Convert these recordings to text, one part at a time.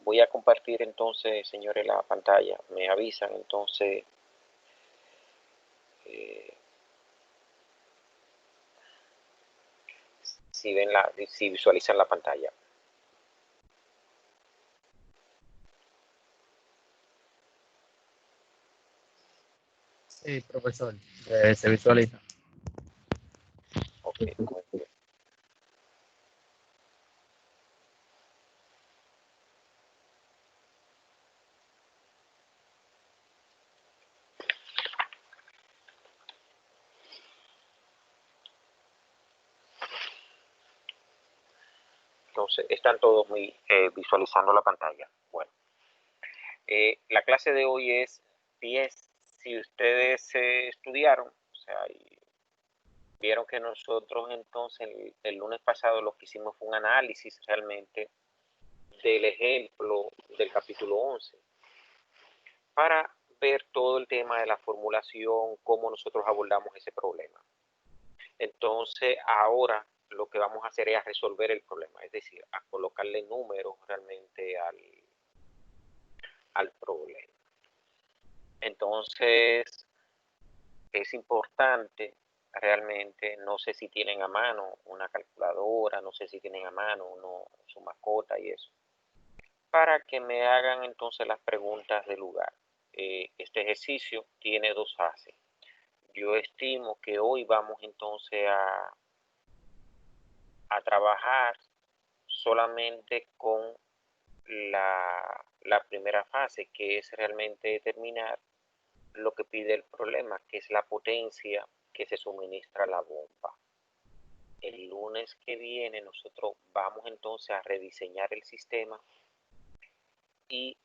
voy a compartir entonces, señores, la pantalla. Me avisan entonces si visualizan la pantalla. Sí, profesor, se visualiza. Ok, muy bien. Entonces, están todos visualizando la pantalla. Bueno, la clase de hoy es 10. Si ustedes estudiaron, o sea, vieron que nosotros entonces el lunes pasado lo que hicimos fue un análisis realmente del ejemplo del capítulo 11 para ver todo el tema de la formulación, cómo nosotros abordamos ese problema. Entonces, ahora lo que vamos a hacer es a resolver el problema, es decir, a colocarle números realmente al problema. Entonces, es importante realmente, no sé si tienen a mano una calculadora, no sé si tienen a mano su mascota y eso, para que me hagan entonces las preguntas del lugar. Este ejercicio tiene 2 fases. Yo estimo que hoy vamos entonces a trabajar solamente con la primera fase, que es realmente determinar lo que pide el problema, que es la potencia que se suministra a la bomba. El lunes que viene nosotros vamos entonces a rediseñar el sistema y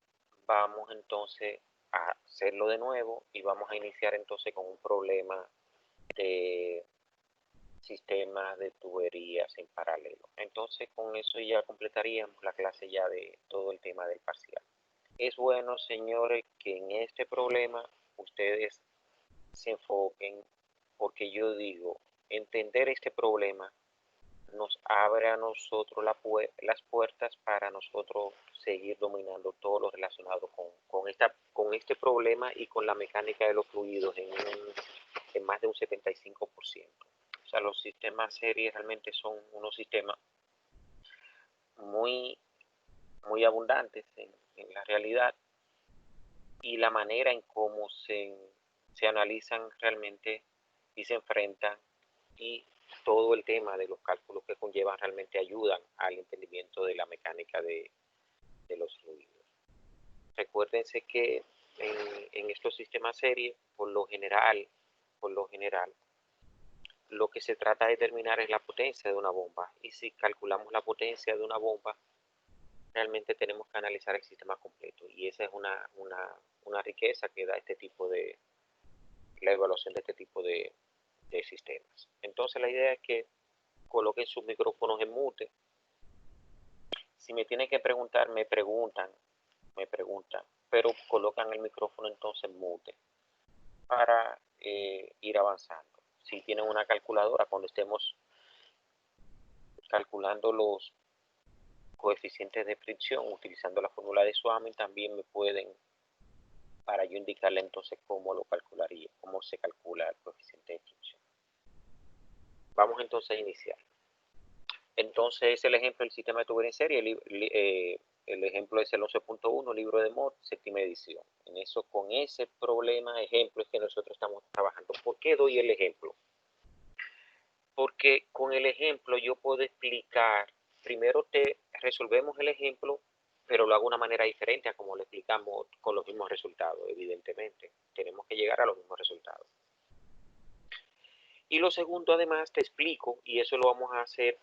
vamos entonces a hacerlo de nuevo y vamos a iniciar entonces con un problema de sistemas de tuberías en paralelo. Entonces con eso ya completaríamos la clase ya de todo el tema del parcial. Es bueno, señores, que en este problema ustedes se enfoquen, porque yo digo, entender este problema nos abre a nosotros las puertas para nosotros seguir dominando todo lo relacionado con este problema y con la mecánica de los fluidos en más de un 75%. O sea, los sistemas series realmente son unos sistemas muy, muy abundantes en la realidad, y la manera en cómo se analizan realmente y se enfrentan, y todo el tema de los cálculos que conllevan realmente ayudan al entendimiento de la mecánica de los fluidos. Recuérdense que en estos sistemas series, por lo general, lo que se trata de determinar es la potencia de una bomba, y si calculamos la potencia de una bomba, realmente tenemos que analizar el sistema completo, y esa es una riqueza que da la evaluación de este tipo de sistemas. Entonces la idea es que coloquen sus micrófonos en mute. Si me tienen que preguntar, me preguntan, pero colocan el micrófono entonces en mute para ir avanzando. Si tienen una calculadora, cuando estemos calculando los coeficientes de fricción utilizando la fórmula de Swamin, también me pueden, para yo indicarle entonces cómo lo calcularía, cómo se calcula el coeficiente de fricción. Vamos entonces a iniciar. Entonces el ejemplo del sistema de tubería en serie, el ejemplo es el 11.1, libro de Mott, séptima edición. Con ese problema, ejemplo, es que nosotros estamos trabajando. ¿Por qué doy el ejemplo? Porque con el ejemplo yo puedo explicar, primero resolvemos el ejemplo, pero lo hago de una manera diferente a como lo explicamos con los mismos resultados, evidentemente. Tenemos que llegar a los mismos resultados. Y lo segundo, además, te explico, y eso lo vamos a hacer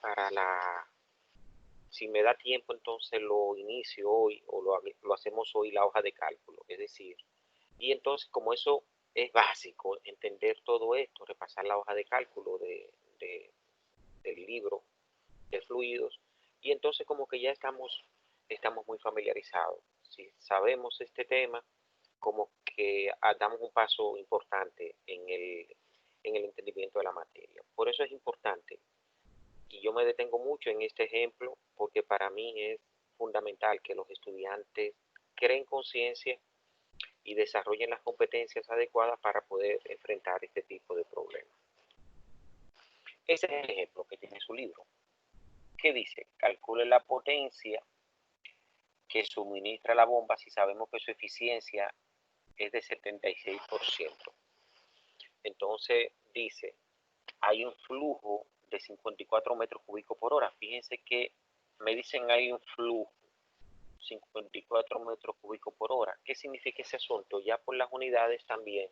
si me da tiempo, entonces lo inicio hoy o lo hacemos hoy, la hoja de cálculo, es decir, y entonces como eso es básico, entender todo esto, repasar la hoja de cálculo del libro de fluidos, y entonces como que ya estamos muy familiarizados. Si sabemos este tema, como que damos un paso importante en el entendimiento de la materia. Por eso es importante, y yo me detengo mucho en este ejemplo, porque para mí es fundamental que los estudiantes creen conciencia y desarrollen las competencias adecuadas para poder enfrentar este tipo de problemas. Ese es el ejemplo que tiene su libro. ¿Qué dice? Calcule la potencia que suministra la bomba si sabemos que su eficiencia es de 76%. Entonces dice, hay un flujo de 54 metros cúbicos por hora. Fíjense que me dicen hay un flujo 54 metros cúbicos por hora. ¿Qué significa ese asunto? Ya por las unidades también.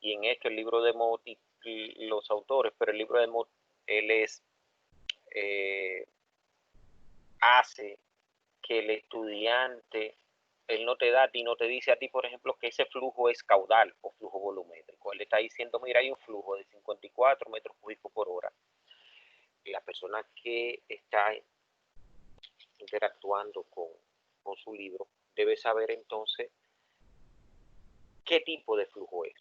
Y en esto el libro de Mott y los autores, pero el libro de Mott, él hace que el estudiante, él no te da a ti, no te dice a ti, por ejemplo, que ese flujo es caudal o flujo volumétrico. Él está diciendo, mira, hay un flujo de 54 metros cúbicos por hora. Y la persona que está interactuando con su libro debe saber entonces qué tipo de flujo es.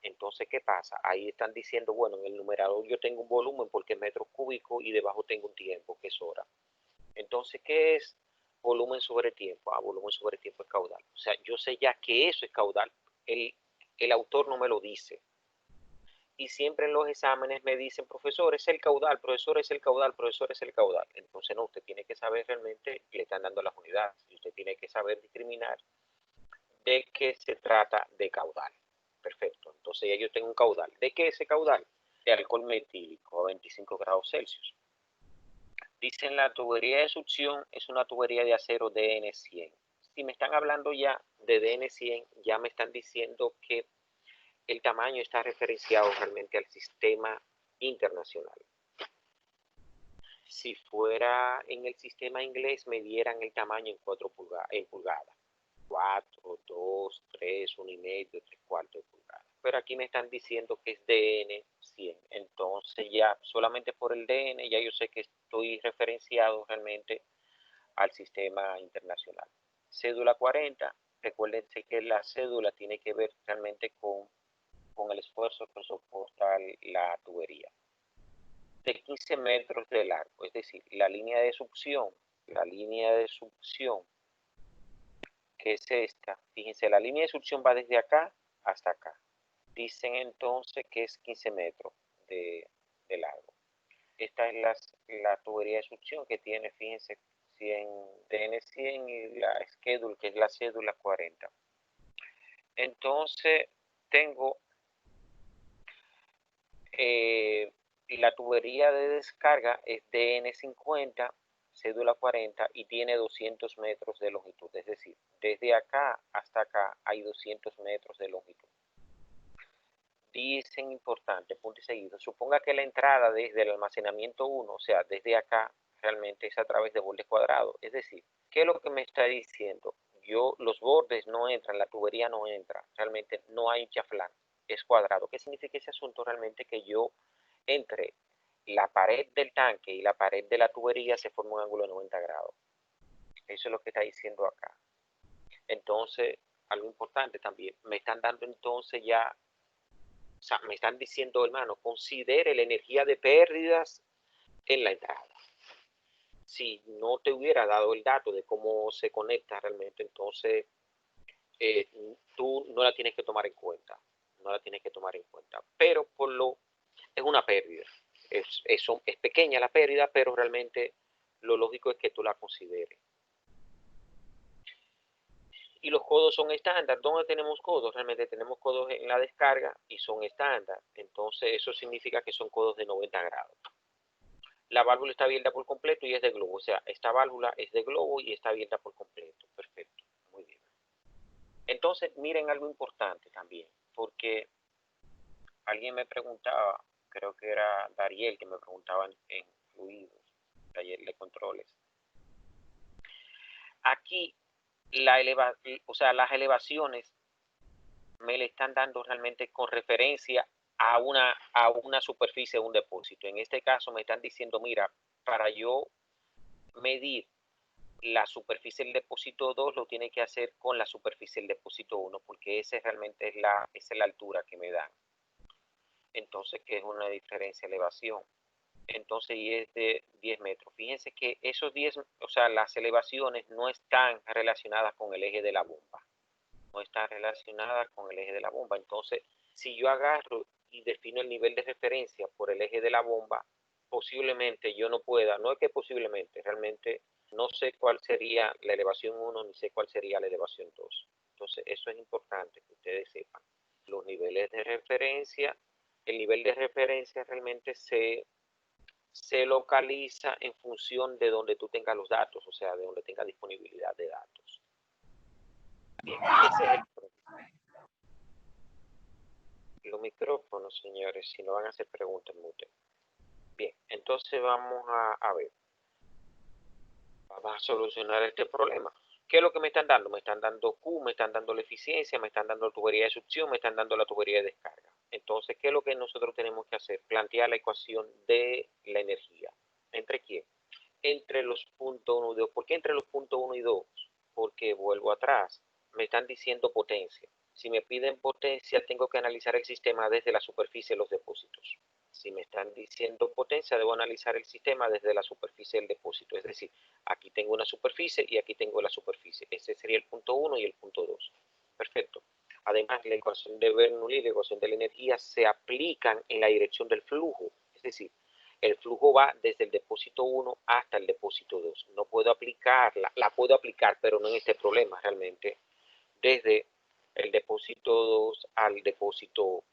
Entonces, ¿qué pasa? Ahí están diciendo, bueno, en el numerador yo tengo un volumen porque es metros cúbicos y debajo tengo un tiempo, que es hora. Entonces, ¿qué es volumen sobre tiempo? Volumen sobre tiempo es caudal. O sea, yo sé ya que eso es caudal. El autor no me lo dice. Y siempre en los exámenes me dicen, profesor, es el caudal, profesor, es el caudal, profesor, es el caudal. Entonces, no, usted tiene que saber realmente, le están dando las unidades. Y usted tiene que saber discriminar de qué se trata de caudal. Perfecto. Entonces ya yo tengo un caudal. ¿De qué es ese caudal? De alcohol metílico a 25 grados Celsius. Dicen la tubería de succión es una tubería de acero DN100. Si me están hablando ya de DN100, ya me están diciendo que el tamaño está referenciado realmente al sistema internacional. Si fuera en el sistema inglés, me dieran el tamaño en 4 pulgadas. 4, 2, 3, 1,5, 3/4 de pulgada. Pero aquí me están diciendo que es DN100. Entonces ya solamente por el DN ya yo sé que estoy referenciado realmente al sistema internacional. Cédula 40, recuérdense que la cédula tiene que ver realmente con el esfuerzo que soporta la tubería. De 15 metros de largo, es decir, la línea de succión, que es esta. Fíjense, la línea de succión va desde acá hasta acá. Dicen entonces que es 15 metros de largo. Esta es la tubería de succión que tiene, fíjense, 100, DN100 y la schedule, que es la cédula 40. Entonces, tengo la tubería de descarga es DN50, cédula 40 y tiene 200 metros de longitud, es decir, desde acá hasta acá hay 200 metros de longitud. Dicen importante, punto y seguido, suponga que la entrada desde el almacenamiento 1, o sea, desde acá, realmente es a través de bordes cuadrados, es decir, ¿qué es lo que me está diciendo? Los bordes no entran, la tubería no entra, realmente no hay chaflán, es cuadrado. ¿Qué significa ese asunto? Realmente que yo entre la pared del tanque y la pared de la tubería se forma un ángulo de 90 grados. Eso es lo que está diciendo acá. Entonces, algo importante también, me están dando entonces ya, o sea, me están diciendo, hermano, considere la energía de pérdidas en la entrada. Si no te hubiera dado el dato de cómo se conecta realmente, entonces tú no la tienes que tomar en cuenta. No la tienes que tomar en cuenta. Pero es una pérdida. Es pequeña la pérdida, pero realmente lo lógico es que tú la consideres. Y los codos son estándar. ¿Dónde tenemos codos? Realmente tenemos codos en la descarga y son estándar. Entonces eso significa que son codos de 90 grados. La válvula está abierta por completo y es de globo. O sea, esta válvula es de globo y está abierta por completo. Perfecto. Muy bien. Entonces, miren algo importante también, porque alguien me preguntaba, creo que era Dariel, que me preguntaba en fluidos, taller de controles. Aquí, las elevaciones me le están dando realmente con referencia a una superficie de un depósito. En este caso me están diciendo, mira, para yo medir la superficie del depósito 2 lo tiene que hacer con la superficie del depósito 1, porque esa realmente es la altura que me dan. Entonces, ¿qué es una diferencia de elevación? entonces y es de 10 metros. Fíjense que esos 10, o sea, las elevaciones no están relacionadas con el eje de la bomba. No están relacionadas con el eje de la bomba. Entonces, si yo agarro y defino el nivel de referencia por el eje de la bomba, posiblemente yo no pueda, no es que posiblemente, realmente no sé cuál sería la elevación 1 ni sé cuál sería la elevación 2. Entonces, eso es importante que ustedes sepan. Los niveles de referencia, el nivel de referencia realmente se localiza en función de donde tú tengas los datos, o sea, de donde tengas disponibilidad de datos. Bien, ese es el problema. Los micrófonos, señores, si no van a hacer preguntas, muten. Bien, entonces vamos a ver. Vamos a solucionar este problema. ¿Qué es lo que me están dando? Me están dando Q, me están dando la eficiencia, me están dando la tubería de succión, me están dando la tubería de descarga. Entonces, ¿qué es lo que nosotros tenemos que hacer? Plantear la ecuación de la energía. ¿Entre quién? Entre los puntos 1 y 2. ¿Por qué entre los puntos 1 y 2? Porque vuelvo atrás. Me están diciendo potencia. Si me piden potencia, tengo que analizar el sistema desde la superficie de los depósitos. Si me están diciendo potencia, debo analizar el sistema desde la superficie del depósito. Es decir, aquí tengo una superficie y aquí tengo la superficie. Ese sería el punto 1 y el punto 2. Perfecto. Además, la ecuación de Bernoulli y la ecuación de la energía se aplican en la dirección del flujo. Es decir, el flujo va desde el depósito 1 hasta el depósito 2. No puedo aplicarla, la puedo aplicar, pero no en este problema realmente, desde el depósito 2 al depósito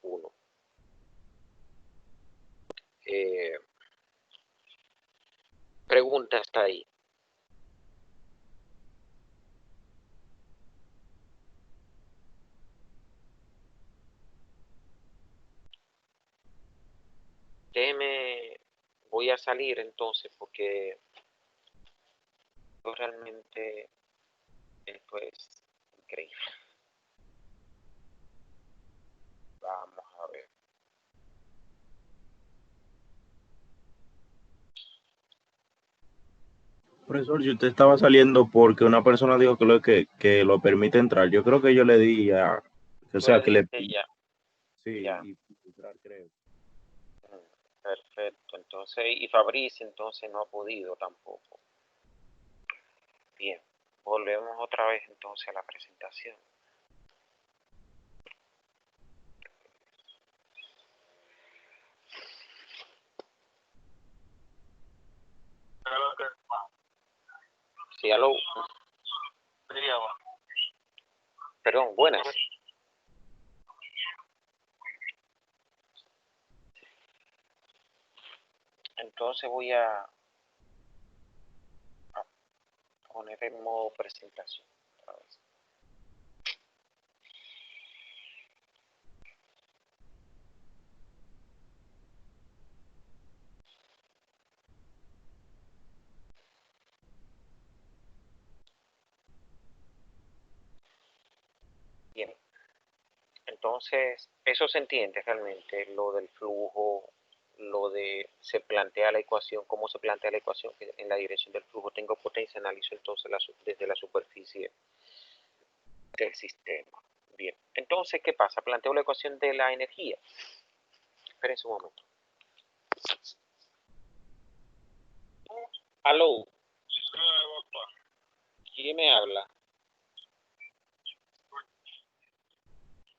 1. Pregunta hasta ahí. Déjeme, voy a salir entonces porque realmente esto es increíble. Vamos a ver. Profesor, si usted estaba saliendo porque una persona dijo que lo permite entrar, yo creo que yo le di a, o Tú le sea, que le, diste ya, ya. sí, y entrar, creo. Perfecto. Entonces, y Fabrice entonces no ha podido tampoco. Bien, volvemos otra vez entonces a la presentación. Sí, aló. Perdón, buenas. Entonces voy a poner en modo presentación otra vez. Bien, entonces eso se entiende realmente, lo del flujo, lo de se plantea la ecuación, cómo se plantea la ecuación, que en la dirección del flujo tengo potencia, analizo entonces desde la superficie del sistema. Bien, entonces, ¿qué pasa? Planteo la ecuación de la energía. Esperen un momento. Aló, ¿quién me habla?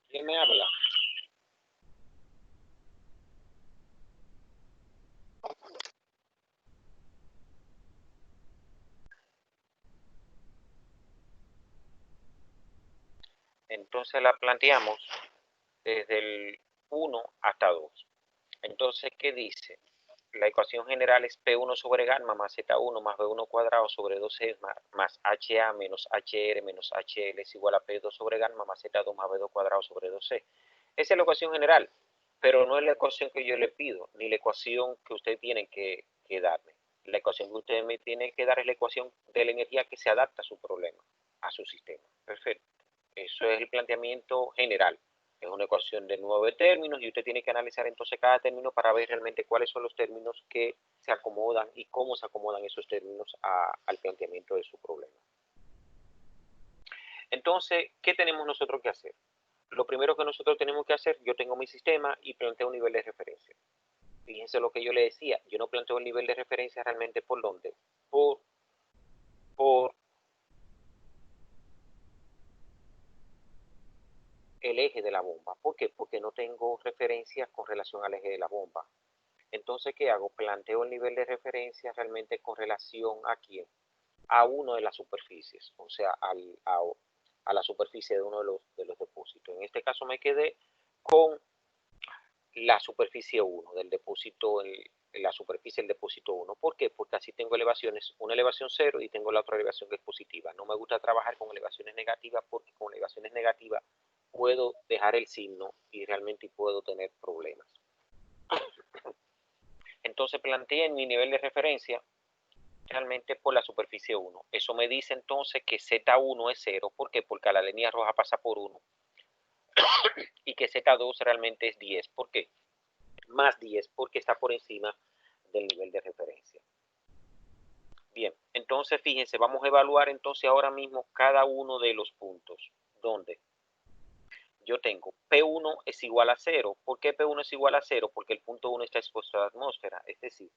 ¿Quién me habla? Entonces la planteamos desde el 1 hasta 2. Entonces, ¿qué dice? La ecuación general es P1 sobre gamma más Z1 más B1 cuadrado sobre 2C más HA menos HR menos HL es igual a P2 sobre gamma más Z2 más B2 cuadrado sobre 2C. Esa es la ecuación general, pero no es la ecuación que yo le pido, ni la ecuación que ustedes tienen que darme. La ecuación que ustedes me tienen que dar es la ecuación de la energía que se adapta a su problema, a su sistema. Perfecto. Eso es el planteamiento general. Es una ecuación de 9 términos y usted tiene que analizar entonces cada término para ver realmente cuáles son los términos que se acomodan y cómo se acomodan esos términos al planteamiento de su problema. Entonces, ¿qué tenemos nosotros que hacer? Lo primero que nosotros tenemos que hacer, yo tengo mi sistema y planteo un nivel de referencia. Fíjense lo que yo le decía, yo no planteo el nivel de referencia realmente por dónde, por el eje de la bomba. ¿Por qué? Porque no tengo referencia con relación al eje de la bomba. Entonces, ¿qué hago? Planteo el nivel de referencia realmente con relación a quién, a uno de las superficies, o sea, a la superficie de uno de los depósitos. En este caso me quedé con la superficie 1 del depósito, la superficie del depósito 1. ¿Por qué? Porque así tengo elevaciones, una elevación 0 y tengo la otra elevación que es positiva. No me gusta trabajar con elevaciones negativas porque con elevaciones negativas puedo dejar el signo y realmente puedo tener problemas. Entonces planteé mi nivel de referencia realmente por la superficie 1. Eso me dice entonces que Z1 es 0. ¿Por qué? Porque la línea roja pasa por 1. Y que Z2 realmente es 10. ¿Por qué? Más 10 porque está por encima del nivel de referencia. Bien, entonces fíjense, vamos a evaluar entonces ahora mismo cada uno de los puntos. ¿Dónde? Yo tengo P1 es igual a 0. ¿Por qué P1 es igual a 0? Porque el punto 1 está expuesto a la atmósfera. Es decir,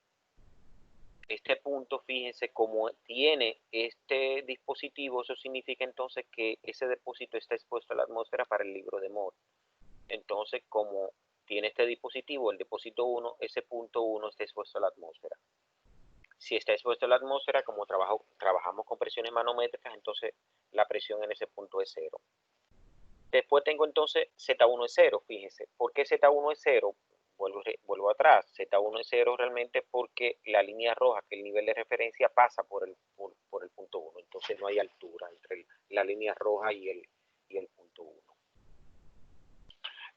este punto, fíjense, como tiene este dispositivo, eso significa entonces que ese depósito está expuesto a la atmósfera para el libro de Moore. Entonces, como tiene este dispositivo, el depósito 1, ese punto 1 está expuesto a la atmósfera. Si está expuesto a la atmósfera, como trabajamos con presiones manométricas, entonces la presión en ese punto es 0. Después tengo entonces Z1 es 0, fíjense. ¿Por qué Z1 es 0? Vuelvo atrás. Z1 es 0 realmente porque la línea roja, que es el nivel de referencia, pasa por el punto 1. Entonces no hay altura entre la línea roja y el punto 1.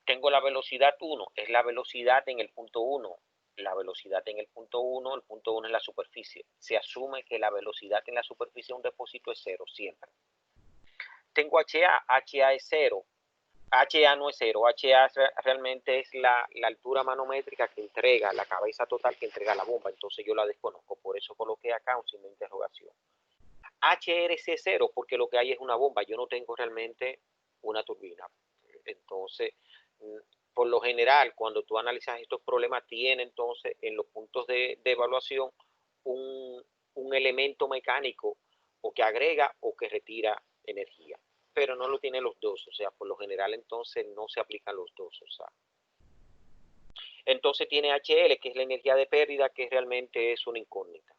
Tengo la velocidad 1, es la velocidad en el punto 1. La velocidad en el punto 1 es la superficie. Se asume que la velocidad en la superficie de un depósito es 0 siempre. Tengo HA, HA es 0. HA no es 0, HA realmente es la altura manométrica que entrega, la cabeza total que entrega la bomba, entonces yo la desconozco, por eso coloqué acá un signo de interrogación. HRC es 0 porque lo que hay es una bomba, yo no tengo realmente una turbina. Entonces, por lo general, cuando tú analizas estos problemas, tiene entonces en los puntos de evaluación un elemento mecánico o que agrega o que retira energía, pero no lo tiene los dos, o sea, por lo general entonces no se aplican los dos, o sea. Entonces tiene HL, que es la energía de pérdida, que realmente es una incógnita.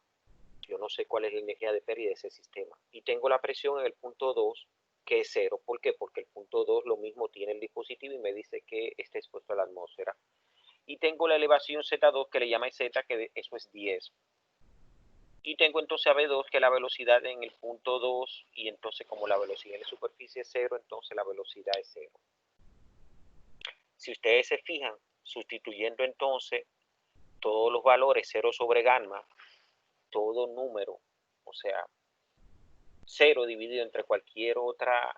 Yo no sé cuál es la energía de pérdida de ese sistema. Y tengo la presión en el punto 2, que es 0. ¿Por qué? Porque el punto 2 lo mismo tiene el dispositivo y me dice que está expuesto a la atmósfera. Y tengo la elevación Z2, que le llama Z, que eso es 10. Y tengo entonces a B2, que es la velocidad en el punto 2, y entonces como la velocidad en la superficie es 0, entonces la velocidad es 0. Si ustedes se fijan, sustituyendo entonces todos los valores 0 sobre gamma, todo número, o sea, 0 dividido entre cualquier otra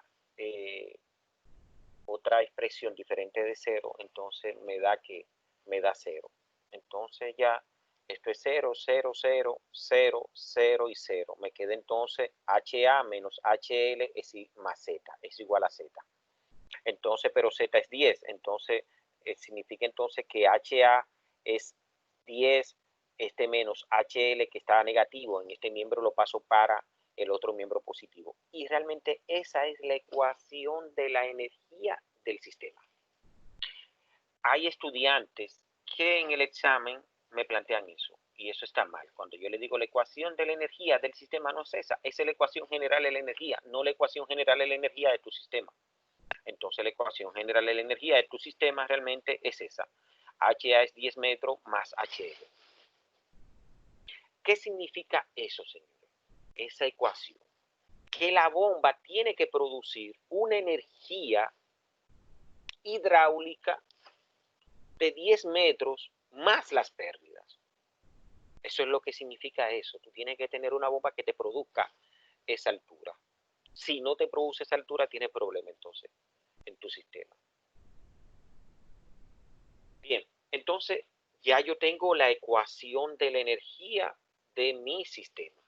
expresión diferente de 0, entonces me da 0. Entonces ya esto es 0, 0, 0, 0, 0 y 0. Me queda entonces HA menos HL más Z, es igual a Z. Entonces, pero Z es 10, entonces significa entonces que HA es 10, este menos HL que está negativo, en este miembro lo paso para el otro miembro positivo. Y realmente esa es la ecuación de la energía del sistema. Hay estudiantes que en el examen me plantean eso, y eso está mal. Cuando yo le digo la ecuación de la energía del sistema no es esa, es la ecuación general de la energía, no la ecuación general de la energía de tu sistema. Entonces la ecuación general de la energía de tu sistema realmente es esa. HA es 10 metros más HL. ¿Qué significa eso, señores? Esa ecuación. Que la bomba tiene que producir una energía hidráulica de 10 metros más las pérdidas. Eso es lo que significa eso. Tú tienes que tener una bomba que te produzca esa altura. Si no te produce esa altura, tiene problema entonces en tu sistema. Bien, entonces ya yo tengo la ecuación de la energía de mi sistema,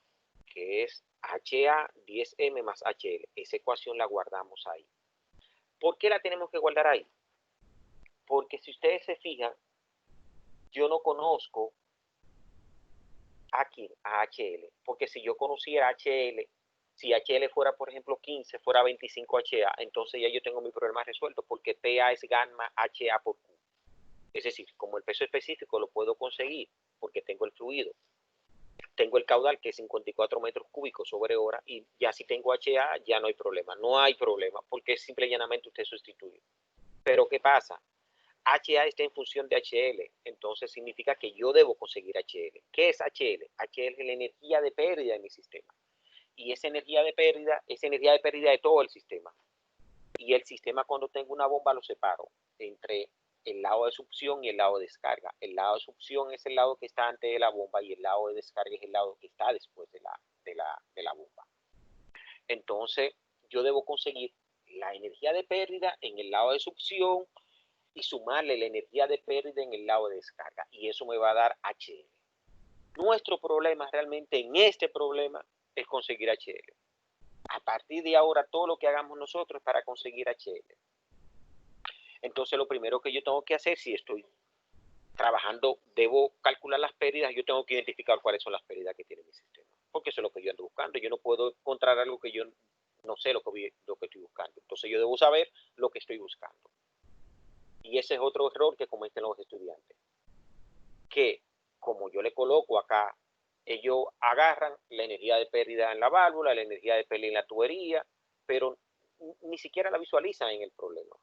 que es HA10M más HL. Esa ecuación la guardamos ahí. ¿Por qué la tenemos que guardar ahí? Porque si ustedes se fijan, yo no conozco a quién, a HL, porque si yo conociera HL, si HL fuera, por ejemplo, 15, fuera 25 HA, entonces ya yo tengo mi problema resuelto, porque PA es gamma HA por Q. Es decir, como el peso específico lo puedo conseguir, porque tengo el fluido, tengo el caudal que es 54 metros cúbicos sobre hora, y ya si tengo HA, ya no hay problema. No hay problema, porque simple y llanamente usted sustituye. Pero ¿qué pasa? HA está en función de HL, entonces significa que yo debo conseguir HL. ¿Qué es HL? HL es la energía de pérdida de mi sistema. Y esa energía de pérdida de todo el sistema. Y el sistema, cuando tengo una bomba, lo separo entre el lado de succión y el lado de descarga. El lado de succión es el lado que está antes de la bomba y el lado de descarga es el lado que está después de la bomba. Entonces, yo debo conseguir la energía de pérdida en el lado de succión y sumarle la energía de pérdida en el lado de descarga. Y eso me va a dar HL. Nuestro problema realmente en este problema es conseguir HL. A partir de ahora, todo lo que hagamos nosotros es para conseguir HL. Entonces, lo primero que yo tengo que hacer, si estoy trabajando, debo calcular las pérdidas, yo tengo que identificar cuáles son las pérdidas que tiene mi sistema, porque eso es lo que yo ando buscando. Yo no puedo encontrar algo que yo no sé lo que estoy buscando. Entonces, yo debo saber lo que estoy buscando. Y ese es otro error que cometen los estudiantes, que como yo le coloco acá, ellos agarran la energía de pérdida en la válvula, la energía de pérdida en la tubería, pero ni siquiera la visualizan en el problema.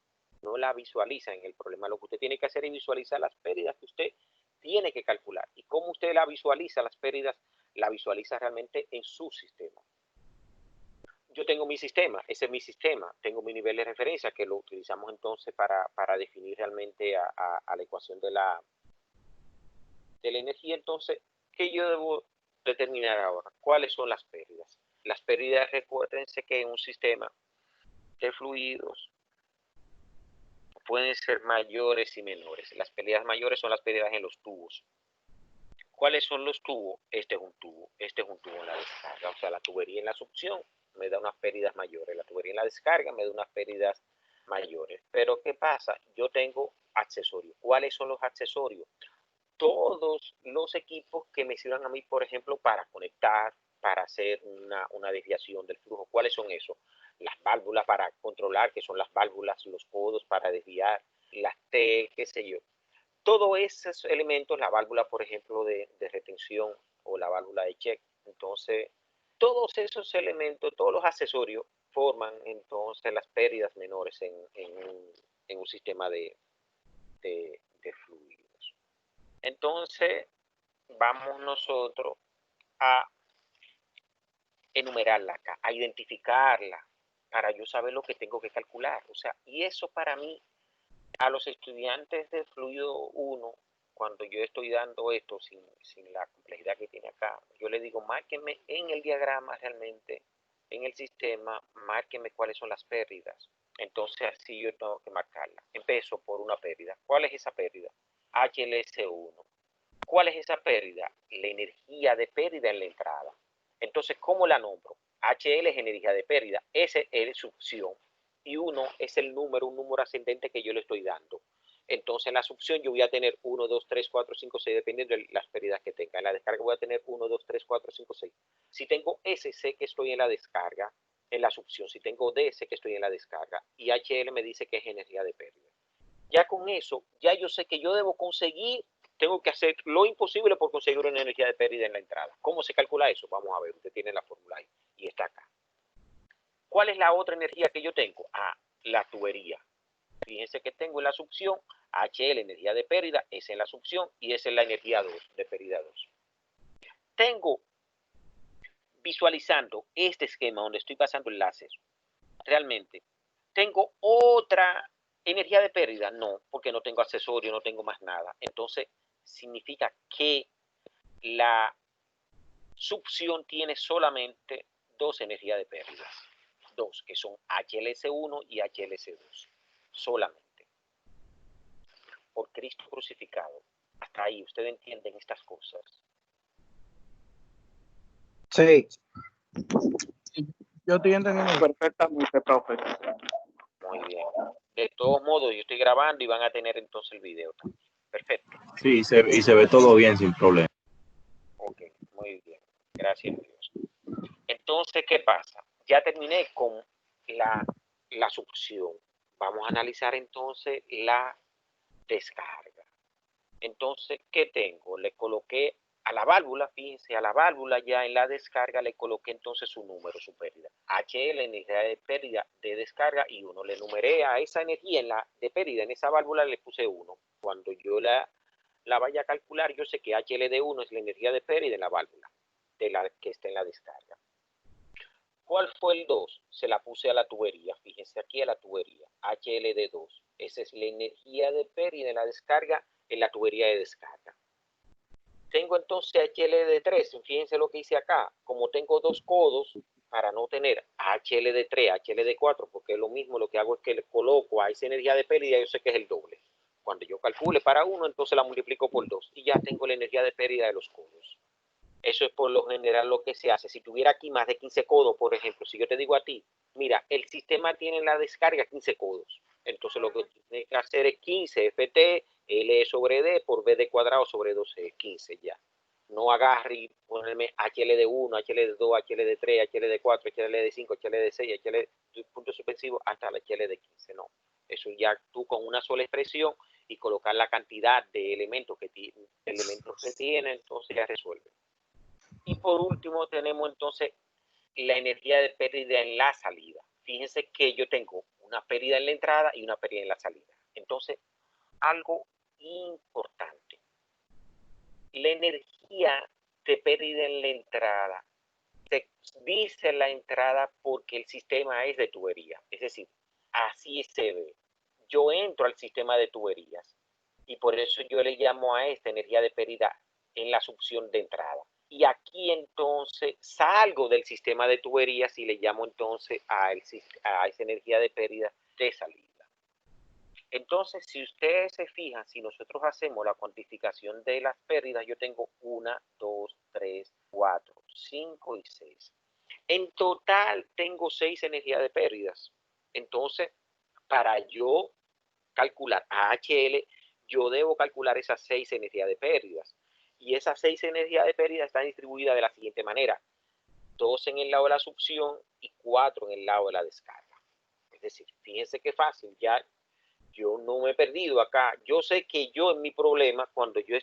No la visualizan en el problema. Lo que usted tiene que hacer es visualizar las pérdidas que usted tiene que calcular. Y cómo usted la visualiza, las pérdidas, la visualiza realmente en su sistema. Yo tengo mi sistema, ese es mi sistema, tengo mi nivel de referencia que lo utilizamos entonces para definir realmente a la ecuación de la energía. Entonces, ¿qué yo debo determinar ahora? ¿Cuáles son las pérdidas? Las pérdidas, recuérdense que en un sistema de fluidos pueden ser mayores y menores. Las pérdidas mayores son las pérdidas en los tubos. ¿Cuáles son los tubos? Este es un tubo en la descarga, o sea, la tubería en la succión me da unas pérdidas mayores, la tubería en la descarga me da unas pérdidas mayores. Pero ¿qué pasa? Yo tengo accesorios. ¿Cuáles son los accesorios? Todos los equipos que me sirvan a mí, por ejemplo, para conectar, para hacer una desviación del flujo. ¿Cuáles son esos? Las válvulas para controlar, que son las válvulas, los codos para desviar, las T, qué sé yo. Todos esos elementos, la válvula, por ejemplo, de retención o la válvula de check. Entonces, todos esos elementos, todos los accesorios forman entonces las pérdidas menores en un sistema de fluidos. Entonces, vamos nosotros a enumerarla acá, a identificarla, para yo saber lo que tengo que calcular. O sea, y eso para mí, a los estudiantes de fluido 1, cuando yo estoy dando esto sin la complejidad que tiene acá, yo le digo, márquenme en el diagrama realmente, en el sistema, márquenme cuáles son las pérdidas. Entonces así yo tengo que marcarla. Empiezo por una pérdida. ¿Cuál es esa pérdida? HLS1. ¿Cuál es esa pérdida? La energía de pérdida en la entrada. Entonces, ¿cómo la nombro? HL es energía de pérdida, S es succión y 1 es el número, un número ascendente que yo le estoy dando. Entonces, en la succión yo voy a tener 1, 2, 3, 4, 5, 6, dependiendo de las pérdidas que tenga. En la descarga voy a tener 1, 2, 3, 4, 5, 6. Si tengo S, sé que estoy en la descarga, en la succión. Si tengo D, sé que estoy en la descarga. Y HL me dice que es energía de pérdida. Ya con eso, ya yo sé que yo debo conseguir, tengo que hacer lo imposible por conseguir una energía de pérdida en la entrada. ¿Cómo se calcula eso? Vamos a ver, usted tiene la fórmula ahí y está acá. ¿Cuál es la otra energía que yo tengo? Ah, la tubería. Fíjense que tengo en la succión HL, energía de pérdida, S en la succión y S es la energía 2, de pérdida 2. Tengo, visualizando este esquema donde estoy pasando enlaces, realmente, ¿tengo otra energía de pérdida? No, porque no tengo accesorio, no tengo más nada. Entonces, significa que la succión tiene solamente dos energías de pérdida. Dos, que son HLS1 y HLS2. Solamente. Por Cristo crucificado. Hasta ahí, ¿ustedes entienden estas cosas? Sí, Yo estoy entendiendo. perfectamente, profe. Muy bien. De todos modos, yo estoy grabando y van a tener entonces el video también. Perfecto. Sí, y se ve todo bien sin problema. Ok, muy bien. Gracias a Dios. Entonces, ¿qué pasa? Ya terminé con la succión. Vamos a analizar entonces la descarga. Entonces, ¿qué tengo? Le coloqué a la válvula, fíjense, a la válvula ya en la descarga le coloqué entonces su número, su pérdida. HL, energía de pérdida de descarga, y 1. Le numeré a esa energía de pérdida en esa válvula, le puse 1. Cuando yo la vaya a calcular, yo sé que HL de 1 es la energía de pérdida en la válvula, de la que está en la descarga. ¿Cuál fue el 2? Se la puse a la tubería, fíjense aquí a la tubería, HL de 2. Esa es la energía de pérdida en la descarga en la tubería de descarga. Tengo entonces HL de 3, fíjense lo que hice acá, como tengo dos codos, para no tener HL de 3, HL de 4, porque es lo mismo, lo que hago es que le coloco a esa energía de pérdida, yo sé que es el doble. Cuando yo calcule para 1, entonces la multiplico por 2 y ya tengo la energía de pérdida de los codos. Eso es por lo general lo que se hace. Si tuviera aquí más de 15 codos, por ejemplo, si yo te digo a ti, mira, el sistema tiene en la descarga 15 codos. Entonces lo que tienes que hacer es 15 FT, L sobre D por B de cuadrado sobre 12, 15 ya. No agarre y ponerme HL de 1, HL de 2, HL de 3, HL de 4, HL de 5, HL de 6, HL de punto suspensivo hasta la HL de 15. No. Eso ya tú con una sola expresión y colocar la cantidad de elementos que tiene, entonces ya resuelve. Y por último tenemos entonces la energía de pérdida en la salida. Fíjense que yo tengo una pérdida en la entrada y una pérdida en la salida. Entonces, algo importante. La energía de pérdida en la entrada se dice la entrada porque el sistema es de tubería. Es decir, así se ve. Yo entro al sistema de tuberías y por eso yo le llamo a esta energía de pérdida en la succión de entrada. Y aquí entonces salgo del sistema de tuberías y le llamo entonces a esa energía de pérdida de salida. Entonces, si ustedes se fijan, si nosotros hacemos la cuantificación de las pérdidas, yo tengo 1, 2, 3, 4, 5 y 6. En total tengo 6 energías de pérdidas. Entonces, para yo calcular AHL, yo debo calcular esas 6 energías de pérdidas. Y esas 6 energías de pérdida están distribuidas de la siguiente manera: 2 en el lado de la succión y 4 en el lado de la descarga. Es decir, fíjense qué fácil, ya yo no me he perdido acá. Yo sé que yo en mi problema, cuando yo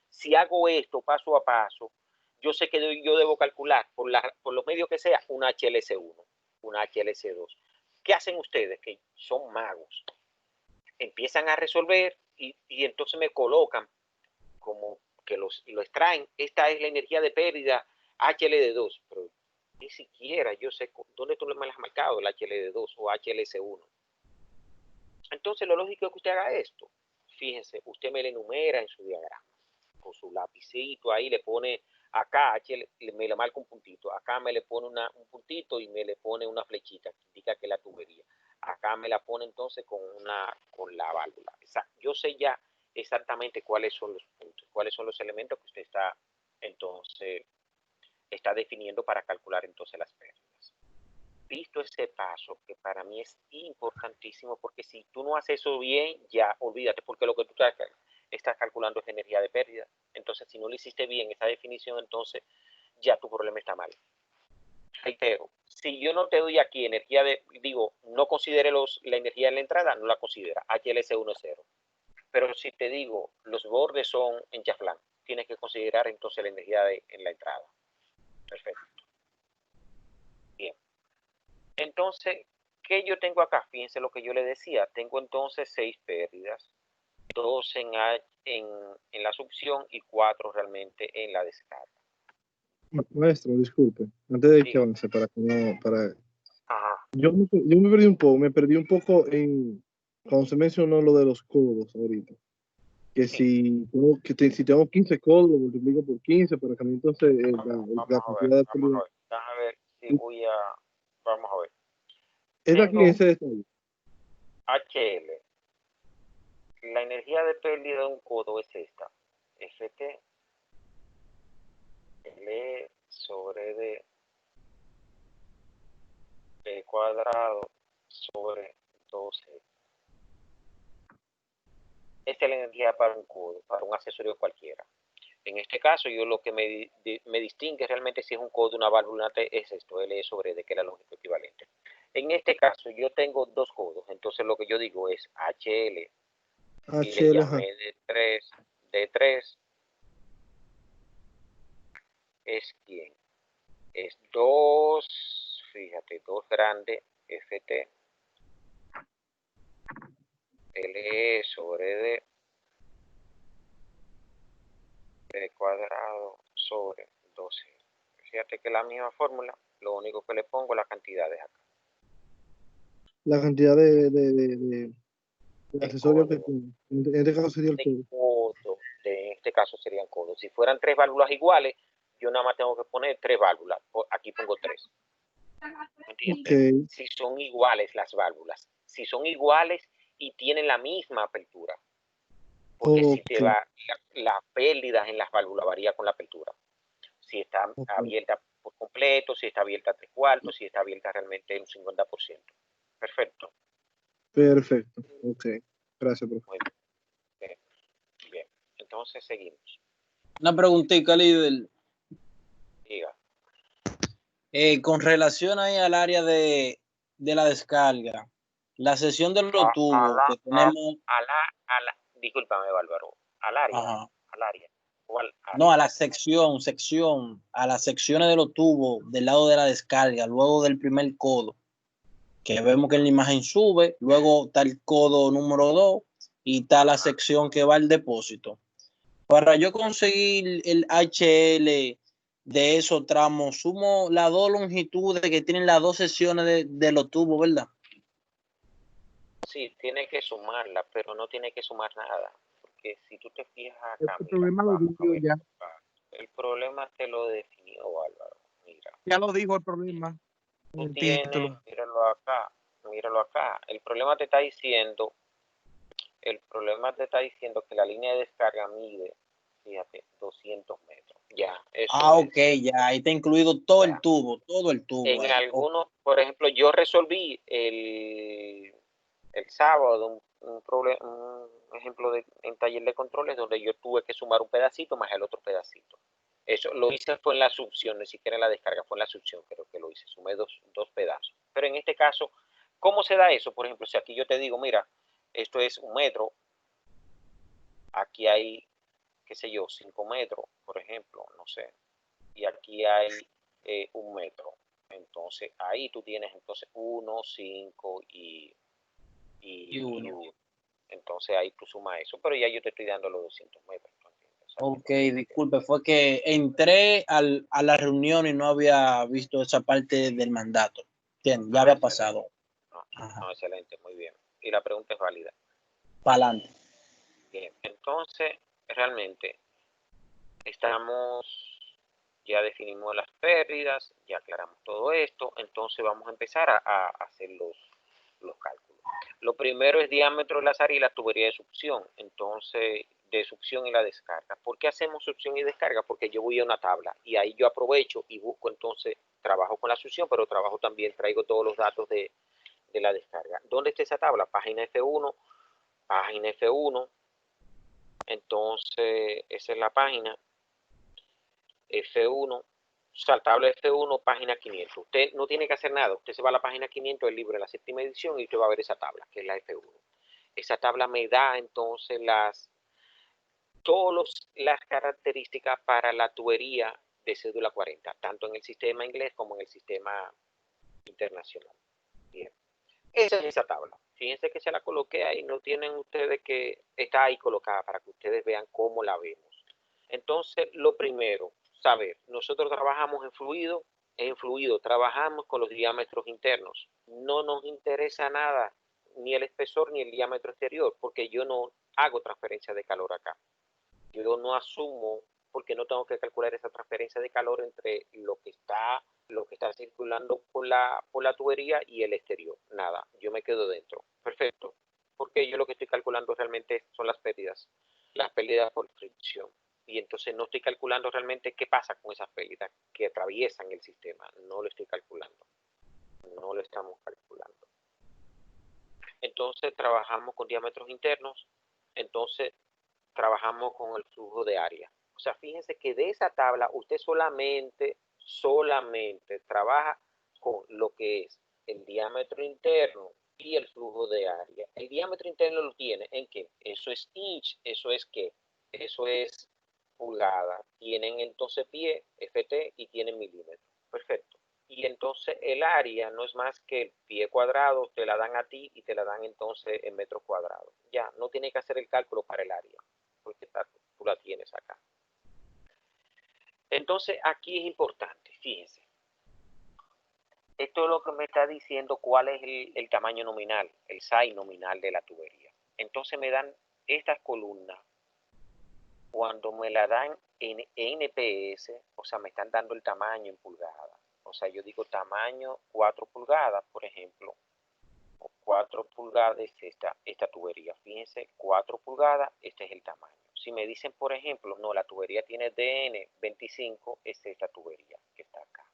si hago esto paso a paso, yo sé que yo debo calcular por los medios que sea una HLC1, una HLC2. ¿Qué hacen ustedes? Que son magos. Empiezan a resolver y entonces me colocan como que lo extraen. Esta es la energía de pérdida HLD2, pero ni siquiera yo sé dónde tú me las has marcado, el HLD2 o HLC1. Entonces lo lógico es que usted haga esto. Fíjense, usted me le enumera en su diagrama con su lapicito, ahí le pone acá, me le marca un puntito, acá me le pone un puntito y me le pone una flechita que indica que es la tubería. Acá me la pone entonces con la válvula. Yo sé ya exactamente cuáles son los puntos, cuáles son los elementos que usted está definiendo para calcular entonces las pérdidas. Visto ese paso, que para mí es importantísimo, porque si tú no haces eso bien, ya olvídate, porque lo que tú estás calculando es energía de pérdida. Entonces, si no lo hiciste bien esa definición, entonces ya tu problema está mal. Reitero, si yo no te doy aquí no considere la energía en la entrada, no la considera. HLC1 es 0. Pero si te digo, los bordes son en chaflán, tienes que considerar entonces la energía en la entrada. Perfecto. Bien. Entonces, ¿qué yo tengo acá? Fíjense lo que yo le decía. Tengo entonces 6 pérdidas, 2 en la succión y 4 realmente en la descarga. Maestro, disculpe, antes de que avance, Ajá. Yo me perdí un poco, cuando se mencionó lo de los codos ahorita. Que Sí. si tengo 15 codos, lo multiplico por 15 para que entonces la cantidad de pérdida. Déjame ver si vamos a ver. Es aquí en ese detalle. HL. La energía de pérdida de un codo es esta. FT L sobre D cuadrado sobre 12. Esta es la energía para un codo, para un accesorio cualquiera. En este caso, yo lo que me distingue realmente si es un codo, una válvula T, es esto, L sobre D, que es la longitud equivalente. En este caso, yo tengo dos codos, entonces lo que yo digo es HL, y le HL, ajá. llamé D3, es quién, es 2, fíjate, 2 grande, FT, L sobre D, D cuadrado sobre 12. Fíjate que la misma fórmula, lo único que le pongo la cantidad de acá. La cantidad de accesorios que codo. tiene. En este caso sería el codo. En este caso serían codos. Si fueran 3 válvulas iguales, yo nada más tengo que poner 3 válvulas. Aquí pongo 3. ¿Me entiendes? Ok. Si son iguales las válvulas. Si son iguales y tienen la misma apertura. Porque si te Ok. va, la pérdida en las válvulas varía con la apertura. Si está Ok. abierta por completo, si está abierta a 3/4, si está abierta realmente en un 50%. Perfecto. Perfecto. Ok. Gracias, profe. Muy bien. Bien. Entonces seguimos. Una preguntita, líder. Diga. Con relación ahí al área de la descarga, la sección de los tubos que tenemos. Discúlpame, Bárbaro, al área, Ajá. al área, ¿cuál No, área? a la a las secciones de los tubos del lado de la descarga, luego del primer codo, que vemos que en la imagen sube, luego está el codo número 2 y está la sección que va al depósito. Para yo conseguir el HL de esos tramos, sumo las dos longitudes que tienen las dos secciones de los tubos, ¿verdad? Sí, tiene que sumarla, pero no tiene que sumar nada, porque si tú te fijas acá, El mira, problema lo baja, digo ya. el problema te lo definió Álvaro, mira. Ya lo dijo el problema en Tú el tienes, título. míralo acá, el problema te está diciendo que la línea de descarga mide, fíjate, 200 metros. Ya, eso Ok, ya, ahí está incluido todo el ya. tubo, todo el tubo En ahí. algunos, por ejemplo, yo resolví el sábado un ejemplo en taller de controles donde yo tuve que sumar un pedacito más el otro pedacito. Eso lo hice fue en la succión, ni siquiera en la descarga, fue en la succión, creo que lo hice, sumé dos pedazos. Pero en este caso, ¿cómo se da eso? Por ejemplo, si aquí yo te digo, mira, esto es 1 metro, aquí hay, qué sé yo, 5 metros, por ejemplo, no sé, y aquí hay 1 metro. Entonces ahí tú tienes entonces 1, 5 y 1. Entonces ahí tú sumas eso, pero ya yo te estoy dando los 200 metros. Ok, disculpe, fue que entré a la reunión y no había visto esa parte del mandato. Bien, ya había pasado. No, excelente, muy bien. Y la pregunta es válida. Para adelante. Bien, entonces realmente ya definimos las pérdidas, ya aclaramos todo esto, entonces vamos a empezar a hacer los cálculos. Lo primero es diámetro de la área y la tubería de succión, entonces de succión y la descarga. ¿Por qué hacemos succión y descarga? Porque yo voy a una tabla y ahí yo aprovecho y busco entonces, trabajo con la succión, pero trabajo también, traigo todos los datos de la descarga. ¿Dónde está esa tabla? Página F1, entonces esa es la página F1, o sea, tabla F1, página 500. Usted no tiene que hacer nada, usted se va a la página 500 del libro de la 7ª edición y usted va a ver esa tabla, que es la F1. Esa tabla me da entonces todas las características para la tubería de cédula 40, tanto en el sistema inglés como en el sistema internacional. Bien, esa es esa tabla. Fíjense que se la coloqué ahí, no tienen ustedes que está ahí colocada para que ustedes vean cómo la vemos. Entonces, lo primero, saber, nosotros trabajamos en fluido trabajamos con los diámetros internos. No nos interesa nada, ni el espesor ni el diámetro exterior, porque yo no hago transferencia de calor acá. Yo no asumo, porque no tengo que calcular esa transferencia de calor entre lo que está circulando por la tubería y el exterior. Nada, yo me quedo dentro. Perfecto. Porque yo lo que estoy calculando realmente son las pérdidas por fricción. Y entonces no estoy calculando realmente qué pasa con esas pérdidas que atraviesan el sistema. No lo estoy calculando. No lo estamos calculando. Entonces trabajamos con diámetros internos entonces trabajamos con el flujo de área. O sea, fíjense que de esa tabla usted solamente trabaja con lo que es el diámetro interno y el flujo de área. El diámetro interno lo tiene en qué? Eso es inch, eso es qué, eso es pulgada. Tienen entonces pie, FT, y tienen milímetros. Perfecto. Y entonces el área no es más que el pie cuadrado, te la dan a ti y te la dan entonces en metros cuadrados. Ya, no tiene que hacer el cálculo para el área, porque tú la tienes acá. Entonces aquí es importante, fíjense. Esto es lo que me está diciendo cuál es el tamaño nominal, el size nominal de la tubería. Entonces me dan estas columnas. Cuando me la dan en NPS, o sea, me están dando el tamaño en pulgadas. O sea, yo digo tamaño 4 pulgadas, por ejemplo. 4 pulgadas es esta tubería. Fíjense, 4 pulgadas, este es el tamaño. Si me dicen, por ejemplo, no, la tubería tiene DN 25, es esta tubería que está acá.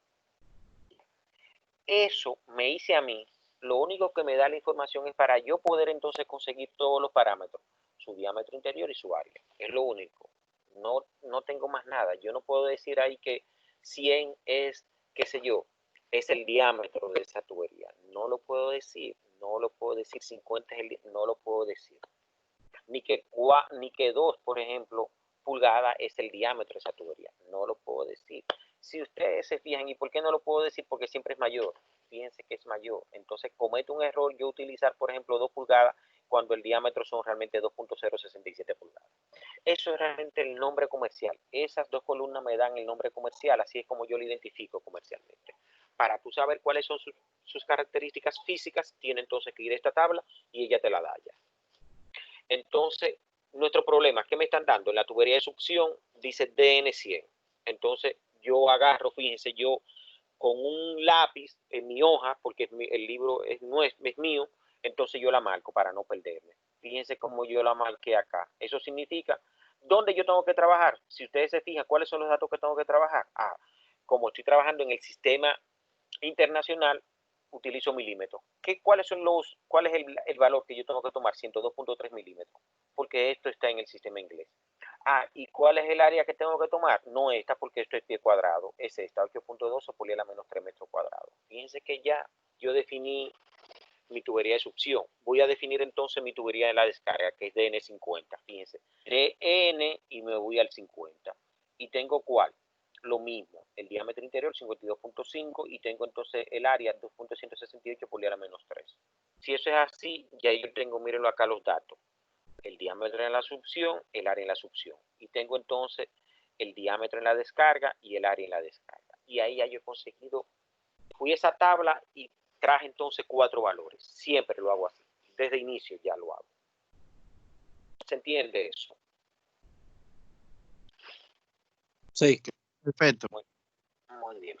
Eso me hice a mí, lo único que me da la información es para yo poder entonces conseguir todos los parámetros, su diámetro interior y su área. Es lo único. No tengo más nada. Yo no puedo decir ahí que 100 es, qué sé yo, es el diámetro de esa tubería. No lo puedo decir. No lo puedo decir. 50 es no lo puedo decir. Ni que 2, por ejemplo, pulgadas es el diámetro de esa tubería. No lo puedo decir. Si ustedes se fijan, ¿y por qué no lo puedo decir? Porque siempre es mayor. Fíjense que es mayor. Entonces cometo un error yo utilizar, por ejemplo, 2 pulgadas cuando el diámetro son realmente 2.067 pulgadas. Eso es realmente el nombre comercial. Esas dos columnas me dan el nombre comercial, así es como yo lo identifico comercialmente. Para tú saber cuáles son sus características físicas, tiene entonces que ir a esta tabla y ella te la da ya. Entonces, nuestro problema, ¿qué me están dando? En la tubería de succión dice DN100. Entonces, yo agarro, fíjense, yo con un lápiz en mi hoja, porque el libro no es mío, entonces yo la marco para no perderme. Fíjense cómo yo la marqué acá. Eso significa, ¿dónde yo tengo que trabajar? Si ustedes se fijan, ¿cuáles son los datos que tengo que trabajar? Como estoy trabajando en el sistema internacional, utilizo milímetros. ¿Cuál es el valor que yo tengo que tomar? 102.3 milímetros, porque esto está en el sistema inglés. ¿Y cuál es el área que tengo que tomar? No esta, porque esto es pie cuadrado, es esta, 8.2 o poliela menos 3 metros cuadrados. Fíjense que ya yo definí mi tubería de succión. Voy a definir entonces mi tubería de la descarga, que es DN50. Fíjense, DN y me voy al 50. ¿Y tengo cuál? Lo mismo, el diámetro interior 52.5 y tengo entonces el área 2.168 poliela menos 3. Si eso es así, ya yo tengo, mírenlo acá los datos. El diámetro en la succión, el área en la succión. Y tengo entonces el diámetro en la descarga y el área en la descarga. Y ahí ya yo he conseguido, fui a esa tabla y traje entonces 4 valores. Siempre lo hago así. Desde inicio ya lo hago. ¿Se entiende eso? Sí. Perfecto. Muy bien.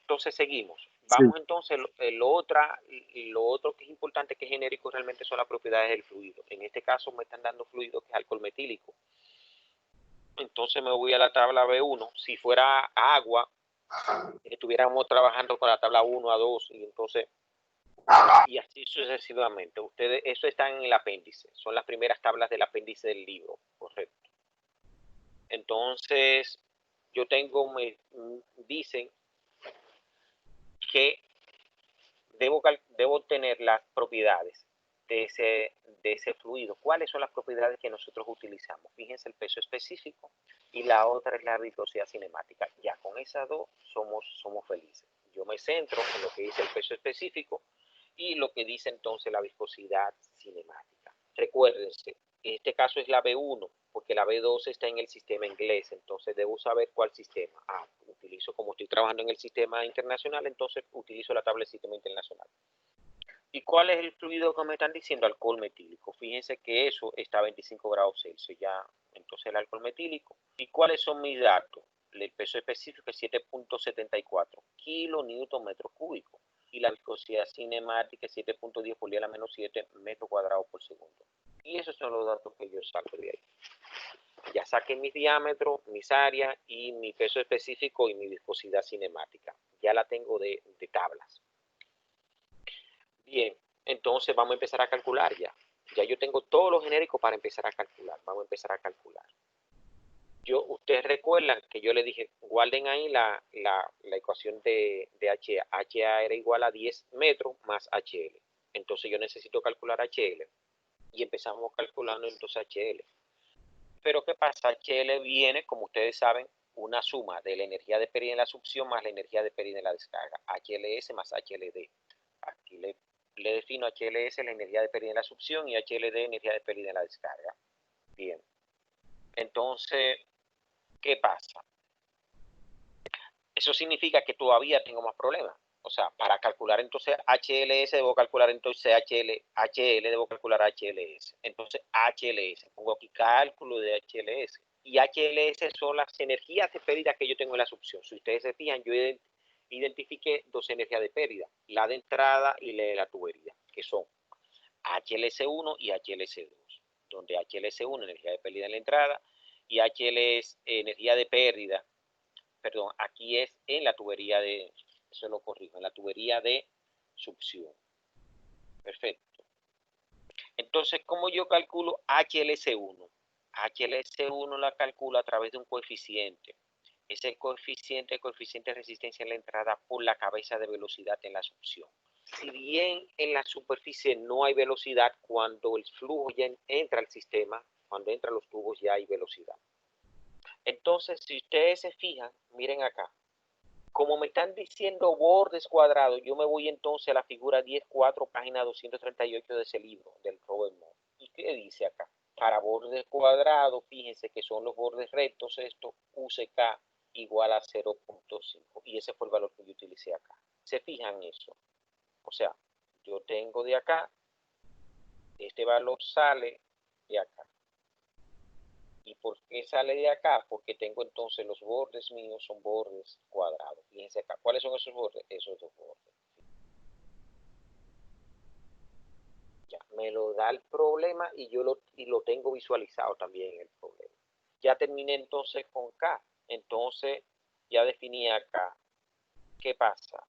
Entonces seguimos. Vamos entonces, lo otro que es importante, que es genérico, realmente son las propiedades del fluido. En este caso me están dando fluido que es alcohol metílico. Entonces me voy a la tabla B1. Si fuera agua, estuviéramos trabajando con la tabla 1 a 2 y entonces, y así sucesivamente. Ustedes, eso está en el apéndice. Son las primeras tablas del apéndice del libro, correcto. Entonces, yo tengo, me dicen que debo tener las propiedades de ese fluido. ¿Cuáles son las propiedades que nosotros utilizamos? Fíjense el peso específico y la otra es la viscosidad cinemática. Ya con esas dos somos felices. Yo me centro en lo que dice el peso específico y lo que dice entonces la viscosidad cinemática. Recuérdense, en este caso es la B1, porque la B2 está en el sistema inglés, entonces debo saber cuál sistema. Utilizo, como estoy trabajando en el sistema internacional, entonces utilizo la tabla del sistema internacional. ¿Y cuál es el fluido que me están diciendo? Alcohol metílico. Fíjense que eso está a 25 grados Celsius ya, entonces el alcohol metílico. ¿Y cuáles son mis datos? El peso específico es 7.74 kilonewton metro cúbico. Y la viscosidad cinemática es 7.10 por 10 a la menos 7 metros cuadrados por segundo. Y esos son los datos que yo saco de ahí. Ya saqué mis diámetros, mis áreas y mi peso específico y mi viscosidad cinemática. Ya la tengo de tablas. Bien, entonces vamos a empezar a calcular ya. Ya yo tengo todos los genéricos para empezar a calcular. Vamos a empezar a calcular. Ustedes recuerdan que yo le dije, guarden ahí la ecuación de HA. HA era igual a 10 metros más HL. Entonces yo necesito calcular HL. Y empezamos calculando entonces HL. Pero ¿qué pasa? HL viene, como ustedes saben, una suma de la energía de pérdida en la succión más la energía de pérdida en la descarga. HLS más HLD. Aquí le defino HLS la energía de pérdida en la succión y HLD energía de pérdida en la descarga. Bien. Entonces, ¿qué pasa? Eso significa que todavía tengo más problemas. O sea, para calcular entonces HLS debo calcular entonces HL debo calcular HLS. Entonces HLS, pongo aquí cálculo de HLS. Y HLS son las energías de pérdida que yo tengo en la succión. Si ustedes se fijan, yo identifiqué dos energías de pérdida, la de entrada y la de la tubería, que son HLS1 y HLS2, donde HLS1 energía de pérdida en la entrada y HLS energía de pérdida, perdón, aquí es en la tubería de, eso lo corrijo, en la tubería de succión. Perfecto. Entonces, ¿cómo yo calculo HLS1? HLS1 la calculo a través de un coeficiente. Es el coeficiente de resistencia en la entrada por la cabeza de velocidad en la succión. Si bien en la superficie no hay velocidad, cuando el flujo ya entra al sistema, cuando entran los tubos ya hay velocidad. Entonces, si ustedes se fijan, miren acá, como me están diciendo bordes cuadrados, yo me voy entonces a la figura 10.4, página 238 de ese libro, del Robert Moore. ¿Y qué dice acá? Para bordes cuadrados, fíjense que son los bordes rectos, esto, UCK igual a 0.5. Y ese fue el valor que yo utilicé acá. ¿Se fijan eso? O sea, yo tengo de acá, este valor sale de acá. ¿Y por qué sale de acá? Porque tengo entonces los bordes míos son bordes cuadrados. Fíjense acá. ¿Cuáles son esos bordes? Esos dos bordes. Ya, me lo da el problema y yo lo tengo visualizado también el problema. Ya terminé entonces con K. Entonces ya definí acá. ¿Qué pasa?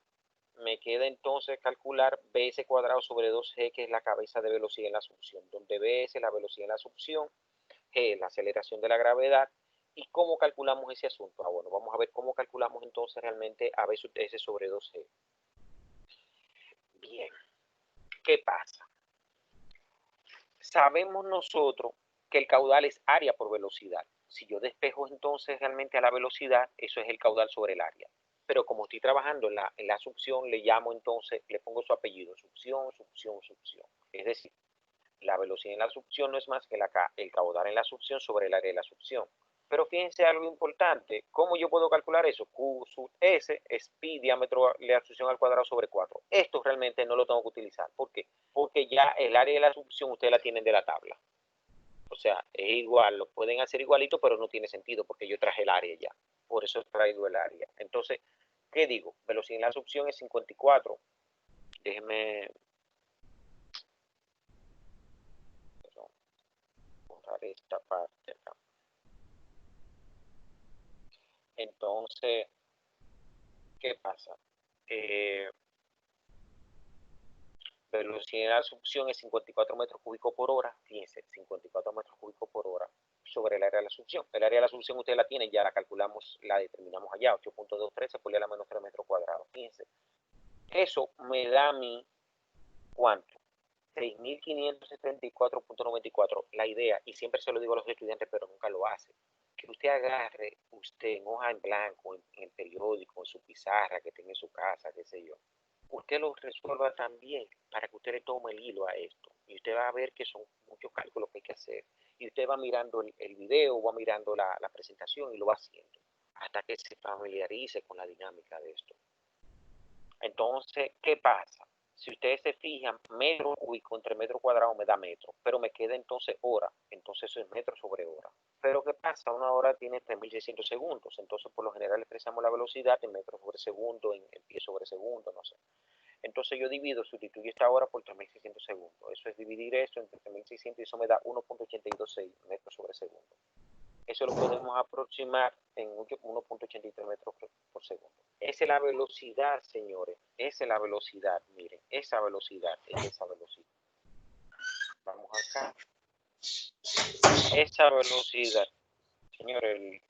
Me queda entonces calcular BS cuadrado sobre 2G, que es la cabeza de velocidad en la succión, donde BS es la velocidad en la succión, G es la aceleración de la gravedad. ¿Y cómo calculamos ese asunto? Bueno, vamos a ver cómo calculamos entonces realmente a BS sobre 2G. Bien, ¿qué pasa? Sabemos nosotros que el caudal es área por velocidad. Si yo despejo entonces realmente a la velocidad, eso es el caudal sobre el área. Pero como estoy trabajando en la succión, le llamo entonces, le pongo su apellido, succión, succión, succión. Es decir, la velocidad en la succión no es más que el caudal en la succión sobre el área de la succión. Pero fíjense algo importante, ¿cómo yo puedo calcular eso? Q sub S es pi diámetro de la succión al cuadrado sobre 4. Esto realmente no lo tengo que utilizar. ¿Por qué? Porque ya el área de la succión ustedes la tienen de la tabla. O sea, es igual, lo pueden hacer igualito, pero no tiene sentido porque yo traje el área ya. Por eso he traído el área. Entonces, ¿qué digo? Velocidad en la succión es 54. Déjenme borrar esta parte acá. Entonces, ¿qué pasa? Velocidad de la succión es 54 metros cúbicos por hora. Fíjense, 54 metros cúbicos por hora sobre el área de la succión. El área de la succión ustedes la tienen, ya la calculamos, la determinamos allá, 8.213 por la menos 3 metros cuadrados. Fíjense, eso me da a mí, ¿cuánto? 6.574.94. La idea, y siempre se lo digo a los estudiantes, pero nunca lo hace, que usted agarre, usted en hoja en blanco, en el periódico, en su pizarra que tenga en su casa, qué sé yo, usted lo resuelva también para que usted le tome el hilo a esto. Y usted va a ver que son muchos cálculos que hay que hacer. Y usted va mirando el video, va mirando la presentación y lo va haciendo hasta que se familiarice con la dinámica de esto. Entonces, ¿qué pasa? Si ustedes se fijan, metro cúbico entre metro cuadrado me da metro, pero me queda entonces hora. Entonces eso es metro sobre hora. Pero ¿qué pasa? Una hora tiene 3.600 segundos. Entonces, por lo general, expresamos la velocidad en metros sobre segundo, en pie sobre segundo, no sé. Entonces yo sustituyo esta hora por 3.600 segundos. Eso es dividir eso entre 3.600 y eso me da 1.826 metros sobre segundo. Eso lo podemos aproximar en 1.83 metros por segundo. Esa es la velocidad, señores. Esa es la velocidad, miren. Esa velocidad es esa velocidad. Vamos acá. Esa velocidad, señor, el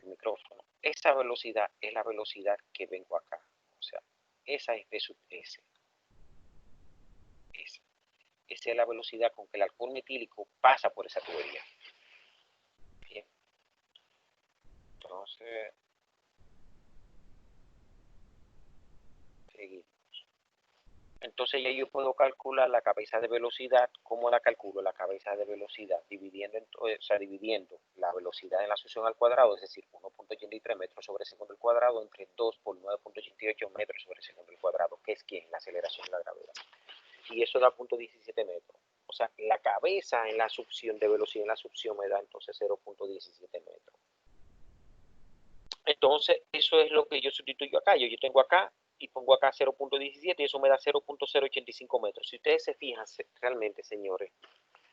micrófono, esa velocidad es la velocidad que vengo acá. O sea, esa es V sub S. Esa es la velocidad con que el alcohol metílico pasa por esa tubería. Bien. Entonces, seguimos. Entonces ya yo puedo calcular la cabeza de velocidad. ¿Cómo la calculo? La cabeza de velocidad dividiendo la velocidad en la succión al cuadrado, es decir, 1.83 metros sobre segundo al cuadrado entre 2 por 9.88 metros sobre segundo al cuadrado, que es ¿quién? La aceleración de la gravedad. Y eso da 0.17 metros. O sea, la cabeza en la succión de velocidad en la succión me da entonces 0.17 metros. Entonces, eso es lo que yo sustituyo acá. Yo tengo acá y pongo acá 0.17 y eso me da 0.085 metros. Si ustedes se fijan realmente, señores,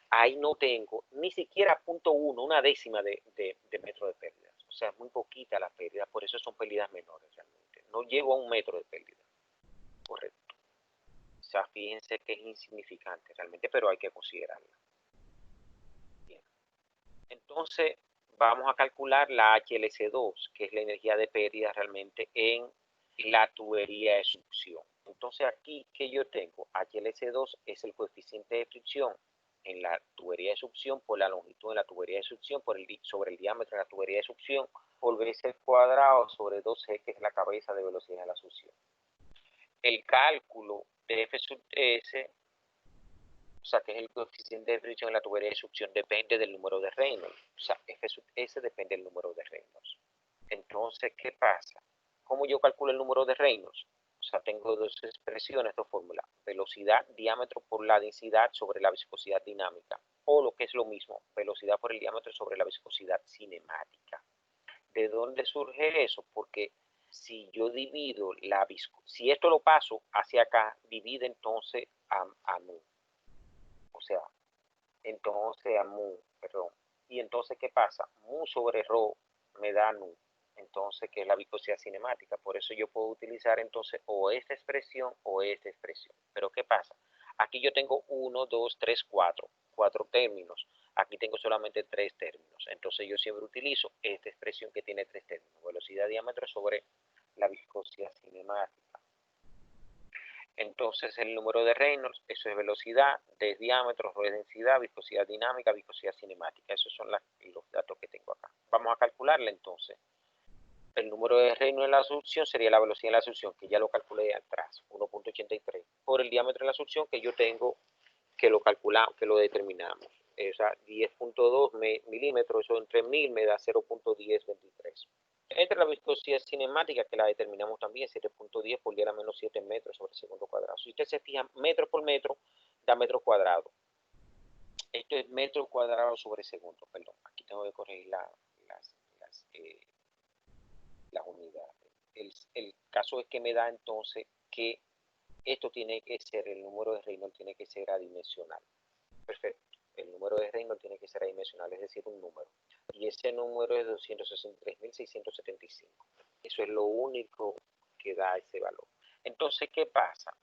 ahí no tengo ni siquiera 0.1, una décima de metro de pérdidas. O sea, es muy poquita la pérdida, por eso son pérdidas menores realmente. No llego a 1 metro de pérdida. Correcto. O sea, fíjense que es insignificante realmente, pero hay que considerarla. Bien. Entonces, vamos a calcular la HLC2, que es la energía de pérdida realmente en la tubería de succión. Entonces aquí, ¿qué yo tengo? HLC2 es el coeficiente de fricción en la tubería de succión por la longitud de la tubería de succión sobre el diámetro de la tubería de succión por BC cuadrado sobre 2G, que es la cabeza de velocidad de la succión. El cálculo de F sub S, o sea, que es el coeficiente de fricción en la tubería de succión, depende del número de Reynolds. O sea, F sub S depende del número de Reynolds. Entonces, ¿qué pasa? ¿Cómo yo calculo el número de Reynolds? O sea, tengo dos expresiones, dos fórmulas. Velocidad, diámetro por la densidad sobre la viscosidad dinámica. O lo que es lo mismo, velocidad por el diámetro sobre la viscosidad cinemática. ¿De dónde surge eso? Porque si yo divido si esto lo paso hacia acá, divide entonces a mu. O sea, entonces a mu, perdón. Y entonces, ¿qué pasa? Mu sobre rho me da nu. Entonces, que es la viscosidad cinemática. Por eso yo puedo utilizar entonces o esta expresión o esta expresión. Pero ¿qué pasa? Aquí yo tengo 1, 2, 3, 4. 4 términos. Aquí tengo solamente 3 términos. Entonces yo siempre utilizo esta expresión que tiene 3 términos. Velocidad diámetro sobre la viscosidad cinemática. Entonces el número de Reynolds, eso es velocidad, D es diámetro, ρ es densidad, viscosidad dinámica, viscosidad cinemática. Esos son los datos que tengo acá. Vamos a calcularla entonces. El número de Reynolds en la succión sería la velocidad en la succión, que ya lo calculé atrás, 1.83, por el diámetro de la succión que yo tengo, que lo calculamos, que lo determinamos. O sea, 10.2 milímetros, eso entre 1000 me da 0.1023. Entre la viscosidad cinemática, que la determinamos también, 7.10 por 10 a la menos 7 metros sobre segundo cuadrado. Si usted se fija, metro por metro, da metro cuadrado. Esto es metro cuadrado sobre segundo, perdón. Aquí tengo que corregir las unidades. El caso es que me da entonces que esto tiene que ser, el número de Reynolds tiene que ser adimensional. Perfecto. El número de Reynolds tiene que ser adimensional, es decir, un número. Y ese número es 263.675. Eso es lo único que da ese valor. Entonces, ¿qué pasa?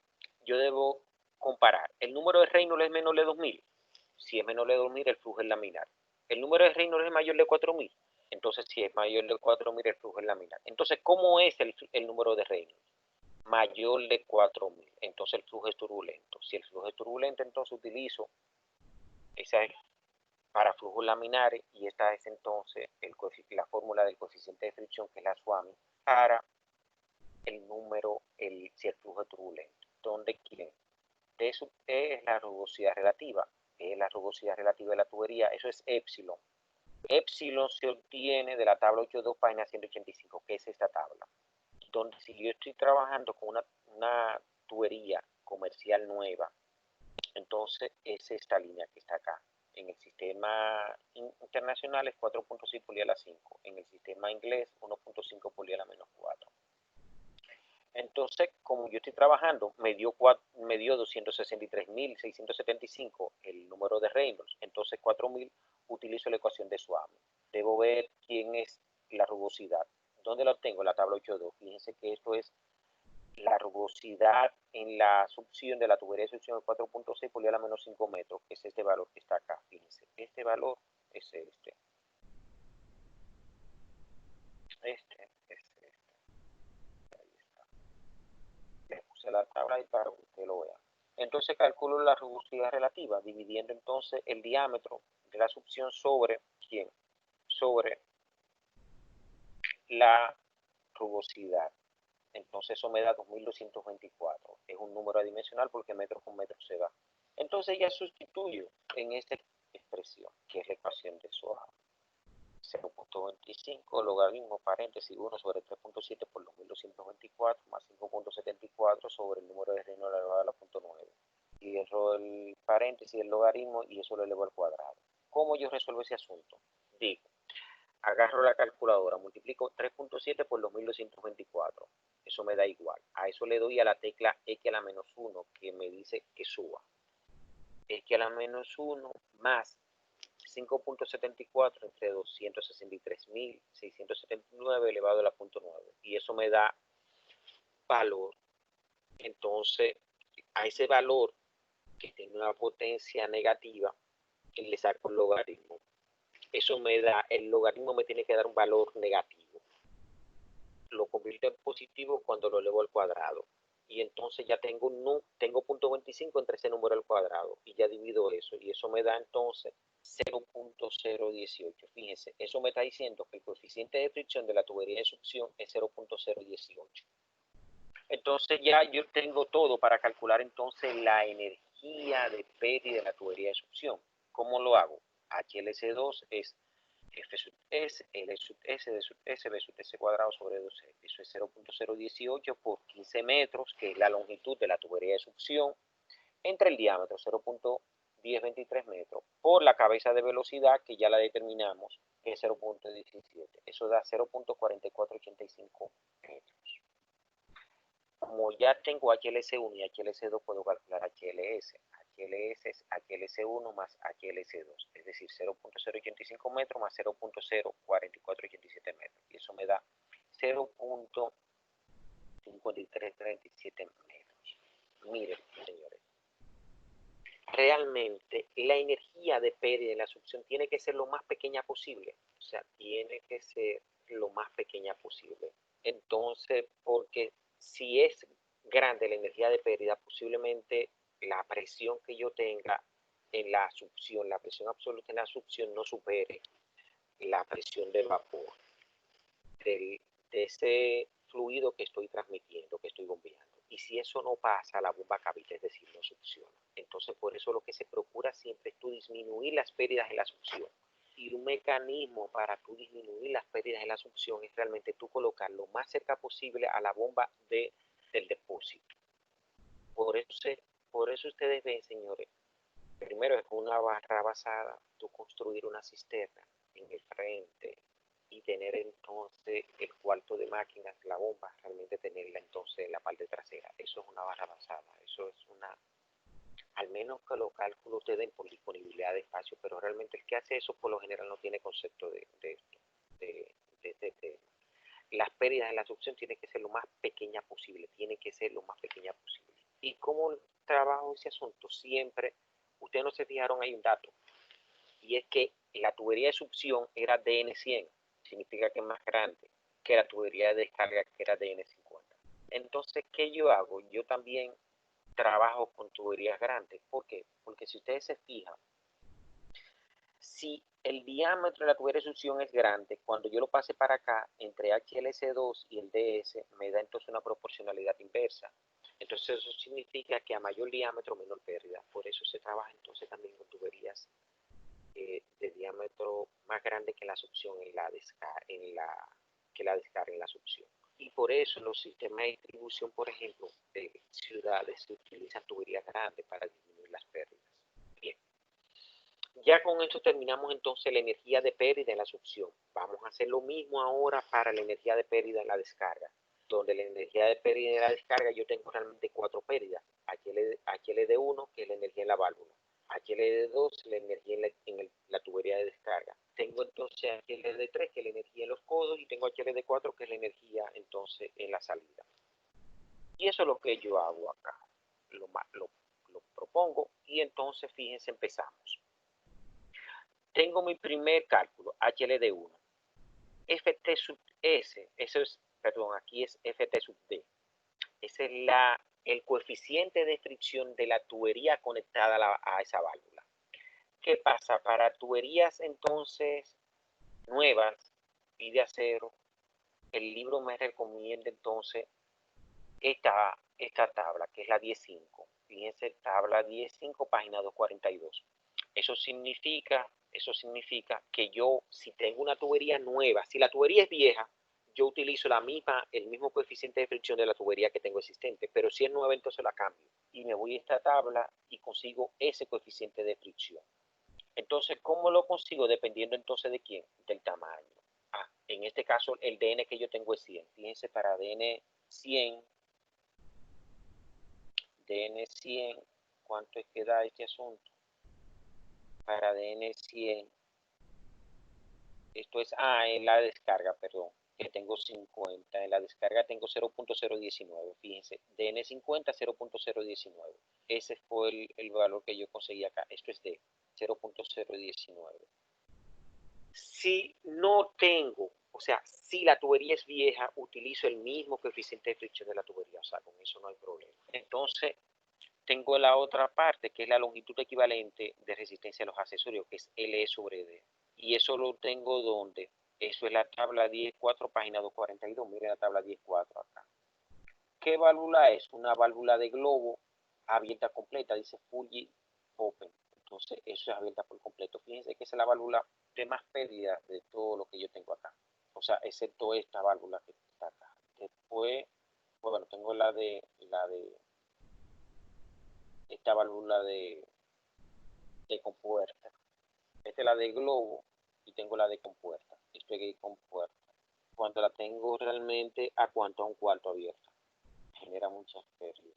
Yo debo comparar. ¿El número de Reynolds es menor de 2000? Si es menor de 2000, el flujo es laminar. ¿El número de Reynolds es mayor de 4000? Entonces, si es mayor de 4000, el flujo es laminar. Entonces, ¿cómo es el número de Reynolds? Mayor de 4000. Entonces, el flujo es turbulento. Si el flujo es turbulento, entonces utilizo esa es para flujos laminares y esta es entonces la fórmula del coeficiente de fricción, que es la SWAMI, para el número, si el flujo es turbulento. ¿Dónde quieren? E es la rugosidad relativa, es la rugosidad relativa de la tubería, eso es épsilon. Épsilon se obtiene de la tabla 8.2, página 185, que es esta tabla. Donde si yo estoy trabajando con una tubería comercial nueva, entonces es esta línea que está acá. En el sistema internacional es 4.6 por 10 a la 5. En el sistema inglés, 1.5 por 10 a la menos 4. Entonces, como yo estoy trabajando, me dio 263.675 el número de Reynolds. Entonces, 4.000 utilizo la ecuación de SWAMI. Debo ver quién es la rugosidad. ¿Dónde la obtengo? La tabla 8.2. Fíjense que esto es la rugosidad en la succión de la tubería de succión es 4.6 por 10 a la menos 5 metros, que es este valor que está acá. Fíjense, este valor es este. Este es este. Ahí está. Le puse la tabla ahí para que usted lo vea. Entonces calculo la rugosidad relativa, dividiendo entonces el diámetro de la succión sobre ¿quién? Sobre la rugosidad. Entonces eso me da 2224. Es un número adimensional porque metro con metro se da. Entonces ya sustituyo en esta expresión, que es la ecuación de Sohar. 0.25 logaritmo paréntesis 1 sobre 3.7 por 2224 más 5.74 sobre el número de Reynolds elevado a la punto 9. Y el paréntesis del logaritmo y eso lo elevo al cuadrado. ¿Cómo yo resuelvo ese asunto? Digo, agarro la calculadora, multiplico 3.7 por 2224. Eso me da igual. A eso le doy a la tecla X a la menos 1 que me dice que suba. X a la menos 1 más 5.74 entre 263.679 elevado a la punto 9. Y eso me da valor. Entonces, a ese valor que tiene una potencia negativa, le saco el logaritmo. Eso me da, el logaritmo me tiene que dar un valor negativo. Lo convierto en positivo cuando lo elevo al cuadrado. Y entonces ya tengo 0.25 entre ese número al cuadrado. Y ya divido eso. Y eso me da entonces 0.018. Fíjense, eso me está diciendo que el coeficiente de fricción de la tubería de succión es 0.018. Entonces ya yo tengo todo para calcular entonces la energía de pérdida de la tubería de succión. ¿Cómo lo hago? HLC2 es F sub S, L sub S, D sub S, B sub S cuadrado sobre 2S. Eso es 0.018 por 15 metros, que es la longitud de la tubería de succión, entre el diámetro 0.1023 metros, por la cabeza de velocidad, que ya la determinamos, que es 0.17. Eso da 0.4485 metros. Como ya tengo HLC1 y HLC2, puedo calcular HLS. HLS es HLC1 más HLC2, es decir, 0.085 metros más 0.04487 metros. Y eso me da 0.5337 metros. Miren, señores, realmente la energía de pérdida en la succión tiene que ser lo más pequeña posible. O sea, tiene que ser lo más pequeña posible. Entonces, porque si es grande la energía de pérdida, posiblemente la presión que yo tenga en la succión, la presión absoluta en la succión no supere la presión de vapor de ese fluido que estoy transmitiendo, que estoy bombeando. Y si eso no pasa, la bomba cavita, es decir, no succiona. Entonces, por eso lo que se procura siempre es tú disminuir las pérdidas en la succión. Y un mecanismo para tú disminuir las pérdidas en la succión es realmente tú colocar lo más cerca posible a la bomba del depósito. Por eso ustedes ven, señores, primero es con una barra basada, tú construir una cisterna en el frente y tener entonces el cuarto de máquinas, la bomba, realmente tenerla entonces en la parte trasera. Eso es una barra basada, eso es una, al menos que los cálculos te den por disponibilidad de espacio, pero realmente el que hace eso por lo general no tiene concepto de esto, de este tema. Las pérdidas en la succión tienen que ser lo más pequeña posible, tienen que ser lo más pequeña posible. ¿Y cómo trabajo ese asunto? Siempre, ustedes no se fijaron, hay un dato, y es que la tubería de succión era DN100, significa que es más grande que la tubería de descarga, que era DN50. Entonces, ¿qué yo hago? Yo también trabajo con tuberías grandes. ¿Por qué? Porque si ustedes se fijan, si el diámetro de la tubería de succión es grande, cuando yo lo pase para acá, entre HLC2 y el DS, me da entonces una proporcionalidad inversa. Entonces eso significa que a mayor diámetro, menor pérdida. Por eso se trabaja entonces también con tuberías de diámetro más grande que la succión que la descarga en la succión. Y por eso en los sistemas de distribución, por ejemplo, de ciudades, se utilizan tuberías grandes para disminuir las pérdidas. Bien. Ya con esto terminamos entonces la energía de pérdida en la succión. Vamos a hacer lo mismo ahora para la energía de pérdida en la descarga, donde la energía de pérdida en la descarga yo tengo realmente 4 pérdidas. HLD1, que es la energía en la válvula. HLD2, la energía en la tubería de descarga. Tengo entonces HLD3, que es la energía en los codos, y tengo HLD4, que es la energía entonces en la salida. Y eso es lo que yo hago acá. Lo propongo y entonces fíjense, empezamos. Tengo mi primer cálculo, HLD1. FT sub S, eso es, perdón, aquí es FT sub D. Ese es el coeficiente de fricción de la tubería conectada a esa válvula. ¿Qué pasa? Para tuberías entonces nuevas y de acero, el libro me recomienda entonces esta tabla, que es la 10.5. Fíjense, tabla 10.5, página 242. Eso significa que yo, si tengo una tubería nueva, si la tubería es vieja, yo utilizo el mismo coeficiente de fricción de la tubería que tengo existente, pero si es nueva, entonces la cambio. Y me voy a esta tabla y consigo ese coeficiente de fricción. Entonces, ¿cómo lo consigo? Dependiendo entonces de quién, del tamaño. En este caso, el DN que yo tengo es 100. Fíjense, para DN 100, ¿cuánto es que da este asunto? Para DN 100, esto es, en la descarga, perdón, que tengo 50, en la descarga tengo 0.019, fíjense, DN 50, 0.019, ese fue el valor que yo conseguí acá, esto es de 0.019. Si no tengo, o sea, si la tubería es vieja, utilizo el mismo coeficiente de fricción de la tubería, o sea, con eso no hay problema. Entonces, tengo la otra parte, que es la longitud equivalente de resistencia a los accesorios, que es LE sobre D. Y eso lo tengo ¿dónde? Eso es la tabla 10.4, página 242. Miren la tabla 10.4 acá. ¿Qué válvula es? Una válvula de globo abierta completa, dice Fully Open. Entonces, eso es abierta por completo. Fíjense que esa es la válvula de más pérdida de todo lo que yo tengo acá. O sea, excepto esta válvula que está acá. Después, bueno, tengo esta válvula de compuerta. Esta es la de globo y tengo la de compuerta. Esto es compuerta. Cuando la tengo realmente a un cuarto abierta, genera muchas pérdidas.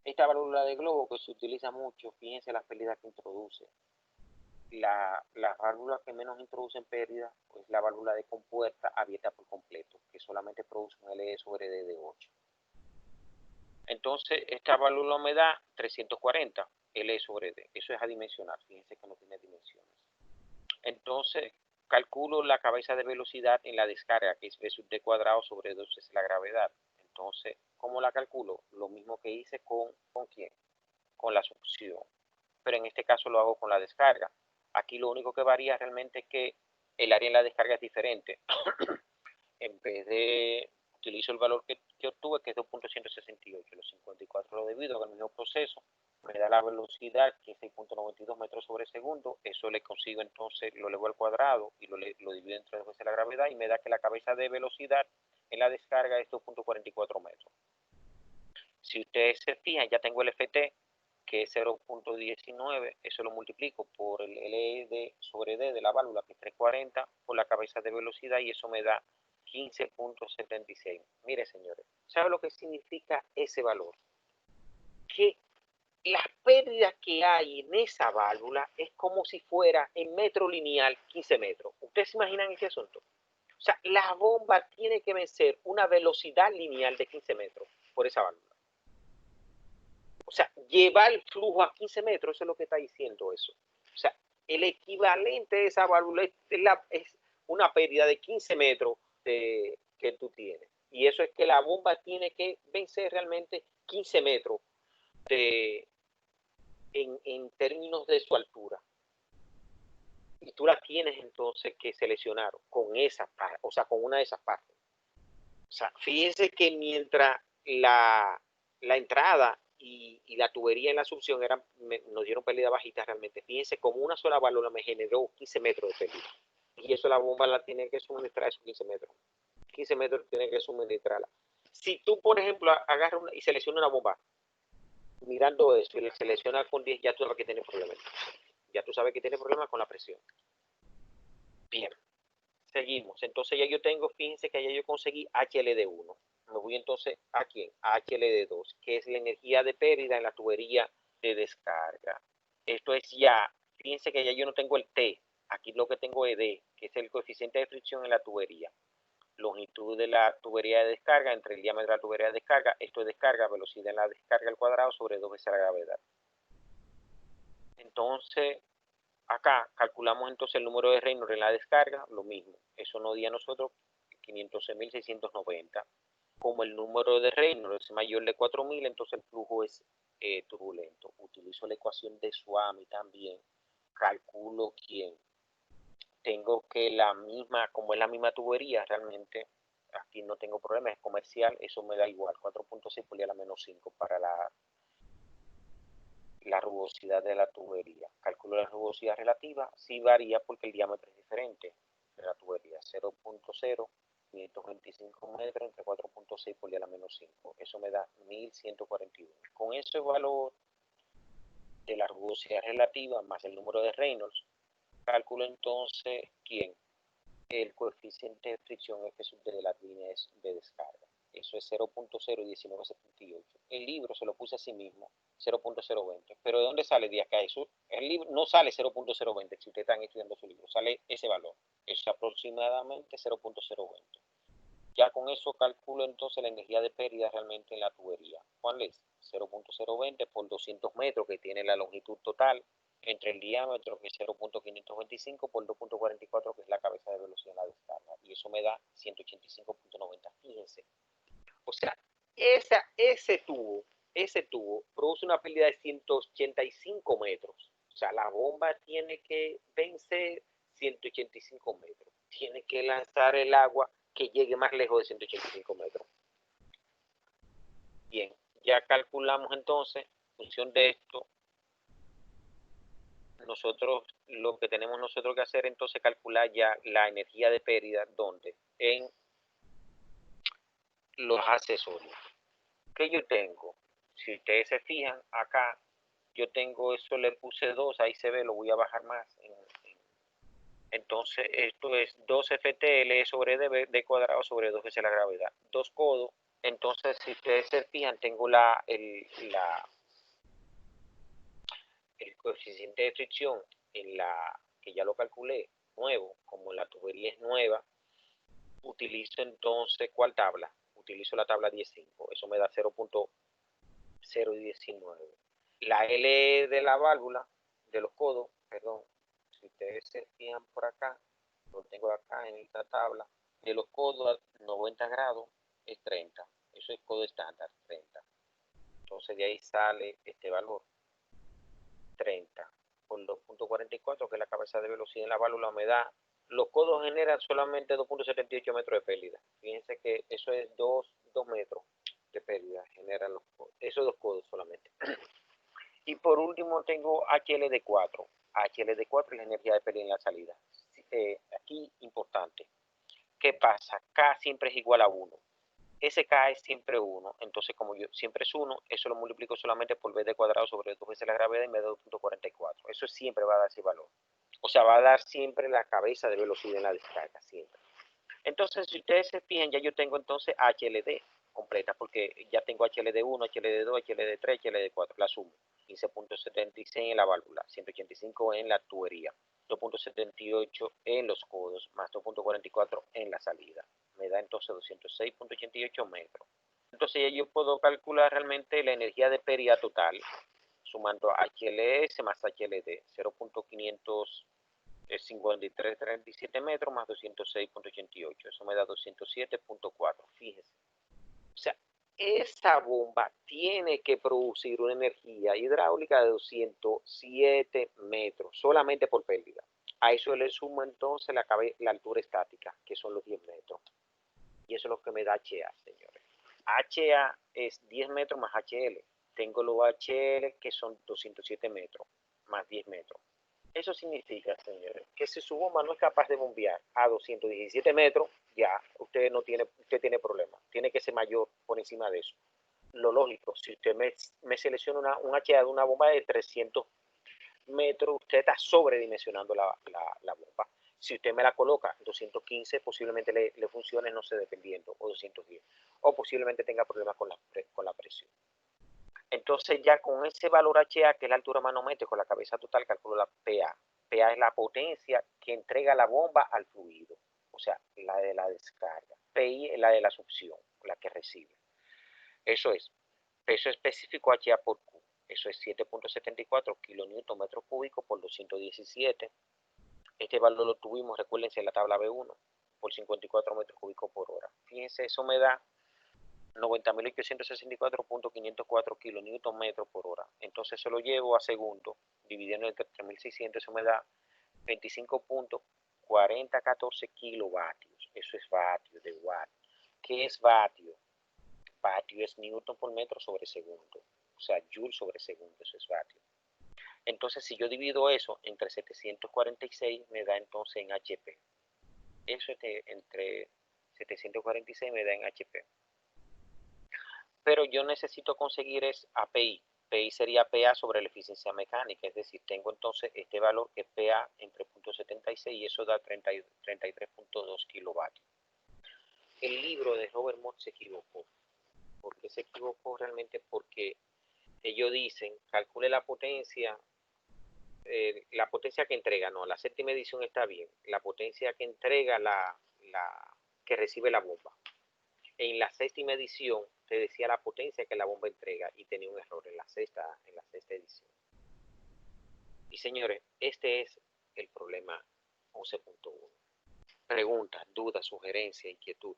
Esta válvula de globo que se utiliza mucho, fíjense las pérdidas que introduce. La válvula que menos introducen pérdidas es la válvula de compuerta abierta por completo, que solamente produce un LE sobre D de 8. Entonces, esta válvula me da 340 L sobre D. Eso es adimensional. Fíjense que no tiene dimensiones. Entonces, calculo la cabeza de velocidad en la descarga, que es V sub D cuadrado sobre 2 es la gravedad. Entonces, ¿cómo la calculo? Lo mismo que hice ¿con quién? Con la succión. Pero en este caso lo hago con la descarga. Aquí lo único que varía realmente es que el área en la descarga es diferente. En vez de utilizo el valor que obtuve, que es 2.168, los 54 lo divido al mismo proceso, me da la velocidad, que es 6.92 metros sobre segundo. Eso le consigo entonces, lo elevo al cuadrado y lo divido entre 2 veces la gravedad y me da que la cabeza de velocidad en la descarga es 2.44 metros. Si ustedes se fijan, ya tengo el FT, que es 0.19, eso lo multiplico por el LE sobre D de la válvula, que es 340, por la cabeza de velocidad, y eso me da 15.76. Mire, señores, ¿sabe lo que significa ese valor? Que las pérdidas que hay en esa válvula es como si fuera en metro lineal 15 metros. ¿Ustedes se imaginan ese asunto? O sea, la bomba tiene que vencer una velocidad lineal de 15 metros por esa válvula. O sea, llevar el flujo a 15 metros, eso es lo que está diciendo eso. O sea, el equivalente de esa válvula es una pérdida de 15 metros que tú tienes. Y eso es que la bomba tiene que vencer realmente 15 metros en términos de su altura. Y tú la tienes entonces que seleccionar con esa parte, o sea, con una de esas partes. O sea, fíjense que mientras la entrada y la tubería en la succión nos dieron pérdida bajita realmente. Fíjense, como una sola válvula me generó 15 metros de pérdida. Y eso la bomba la tiene que suministrar esos 15 metros. 15 metros tiene que suministrarla. Si tú, por ejemplo, agarras y seleccionas una bomba, mirando eso y le seleccionas con 10, ya tú sabes que tiene problemas. Ya tú sabes que tiene problemas con la presión. Bien. Seguimos. Entonces ya yo tengo, fíjense que ya yo conseguí HLD1. Me voy entonces a quién? A HLD2, que es la energía de pérdida en la tubería de descarga. Esto es ya, fíjense que ya yo no tengo el T. Aquí lo que tengo es D, que es el coeficiente de fricción en la tubería. Longitud longitud de la tubería de descarga entre el diámetro de la tubería de descarga. Esto es descarga, velocidad en la descarga al cuadrado sobre 2 veces la gravedad. Entonces, acá calculamos entonces el número de Reynolds en la descarga, lo mismo. Eso nos dio a nosotros 511.690. Como el número de Reynolds es mayor de 4.000, entonces el flujo es turbulento. Utilizo la ecuación de Swami también. Calculo quién. Tengo que la misma, como es la misma tubería, realmente aquí no tengo problema, es comercial, eso me da igual, 4.6 por 10 a la menos 5 para la rugosidad de la tubería. Calculo la rugosidad relativa, sí varía porque el diámetro es diferente de la tubería, 0.0, 525 metros entre 4.6 por 10 a la menos 5, eso me da 1141. Con ese valor de la rugosidad relativa más el número de Reynolds, calculo entonces quién, el coeficiente de fricción F sub de las líneas de descarga. Eso es 0.01978. El libro se lo puse a sí mismo, 0.020. Pero ¿de dónde sale de acá eso? El libro no sale 0.020 si ustedes están estudiando su libro, sale ese valor. Es aproximadamente 0.020. Ya con eso calculo entonces la energía de pérdida realmente en la tubería. ¿Cuál es? 0.020 por 200 metros que tiene la longitud total entre el diámetro, que es 0.525 por 2.44, que es la cabeza de velocidad en la descarga. Y eso me da 185.90. Fíjense. O sea, ese tubo produce una pérdida de 185 metros. O sea, la bomba tiene que vencer 185 metros. Tiene que lanzar el agua que llegue más lejos de 185 metros. Bien, ya calculamos entonces, en función de esto, nosotros lo que tenemos nosotros que hacer entonces calcular ya la energía de pérdida, ¿dónde? En los accesorios. ¿Qué yo tengo? Si ustedes se fijan acá, yo tengo eso, le puse 2, ahí se ve, lo voy a bajar más. Entonces esto es 2 FTL sobre D cuadrado sobre 2 veces la gravedad. 2 codos. Entonces si ustedes se fijan, tengo el coeficiente de fricción en la que ya lo calculé, nuevo, como la tubería es nueva, utilizo entonces, ¿cuál tabla? Utilizo la tabla 15, eso me da 0.019. La L de la válvula, de los codos, perdón, si ustedes se fijan por acá, lo tengo acá en esta tabla, de los codos a 90 grados es 30, eso es codo estándar, 30. Entonces de ahí sale este valor. 30 por 2.44, que es la cabeza de velocidad en la válvula, me da, los codos generan solamente 2.78 metros de pérdida. Fíjense que eso es 2 metros de pérdida, generan esos 2 codos solamente. Y por último tengo HLD4. HLD4 es la energía de pérdida en la salida. Aquí importante. ¿Qué pasa? K siempre es igual a 1. Ese K es siempre 1, entonces como yo siempre es 1, eso lo multiplico solamente por B de cuadrado sobre 2 veces la gravedad y me da 2.44. Eso siempre va a dar ese valor. O sea, va a dar siempre la cabeza de velocidad en la descarga, siempre. Entonces, si ustedes se fijan, ya yo tengo entonces HLD completa, porque ya tengo HLD1, HLD2, HLD3, HLD4, la sumo. 15.76 en la válvula, 185 en la tubería, 2.78 en los codos, más 2.44 en la salida. Me da entonces 206.88 metros. Entonces ya yo puedo calcular realmente la energía de pérdida total, sumando HLS más HLD, 0.55337 metros más 206.88. Eso me da 207.4, fíjese. O sea, esa bomba tiene que producir una energía hidráulica de 207 metros, solamente por pérdida. A eso le sumo entonces la altura estática, que son los 10 metros. Y eso es lo que me da HA, señores. HA es 10 metros más HL. Tengo los HL que son 207 metros más 10 metros. Eso significa, señores, que si su bomba no es capaz de bombear a 217 metros, ya usted tiene problemas. Tiene que ser mayor por encima de eso. Lo lógico, si usted me selecciona un HA de una bomba de 300 metros, usted está sobredimensionando la bomba. Si usted me la coloca en 215, posiblemente le funcione, no sé, dependiendo, o 210. O posiblemente tenga problemas con la presión. Entonces ya con ese valor HA, que es la altura manométrica, con la cabeza total, calculo la PA. PA es la potencia que entrega la bomba al fluido, o sea, la de la descarga. PI es la de la succión, la que recibe. Eso es peso específico HA por Q. Eso es 7.74 kilonewton metro cúbico por 217. Este valor lo tuvimos, recuérdense, en la tabla B1 por 54 metros cúbicos por hora. Fíjense, eso me da 90.864.504 kilonewton metro por hora. Entonces eso lo llevo a segundo, dividiendo entre 3.600, eso me da 25.4014 kilovatios. Eso es vatio de watt. ¿Qué es vatio? Vatio es newton por metro sobre segundo. O sea, joule sobre segundo, eso es vatio. Entonces, si yo divido eso entre 746, me da entonces en HP. Eso entre 746 me da en HP. Pero yo necesito conseguir es API. PI sería PA sobre la eficiencia mecánica, es decir, tengo entonces este valor que es PA entre 0.76 y eso da 33.2 kilovatios. El libro de Robert Mott se equivocó. ¿Por qué se equivocó realmente? Porque ellos dicen, calcule la potencia que entrega, no, la séptima edición está bien, la potencia que entrega que recibe la bomba. En la séptima edición te decía la potencia que la bomba entrega y tenía un error en la sexta edición. Y señores, este es el problema 11.1. Preguntas, dudas, sugerencias, inquietud.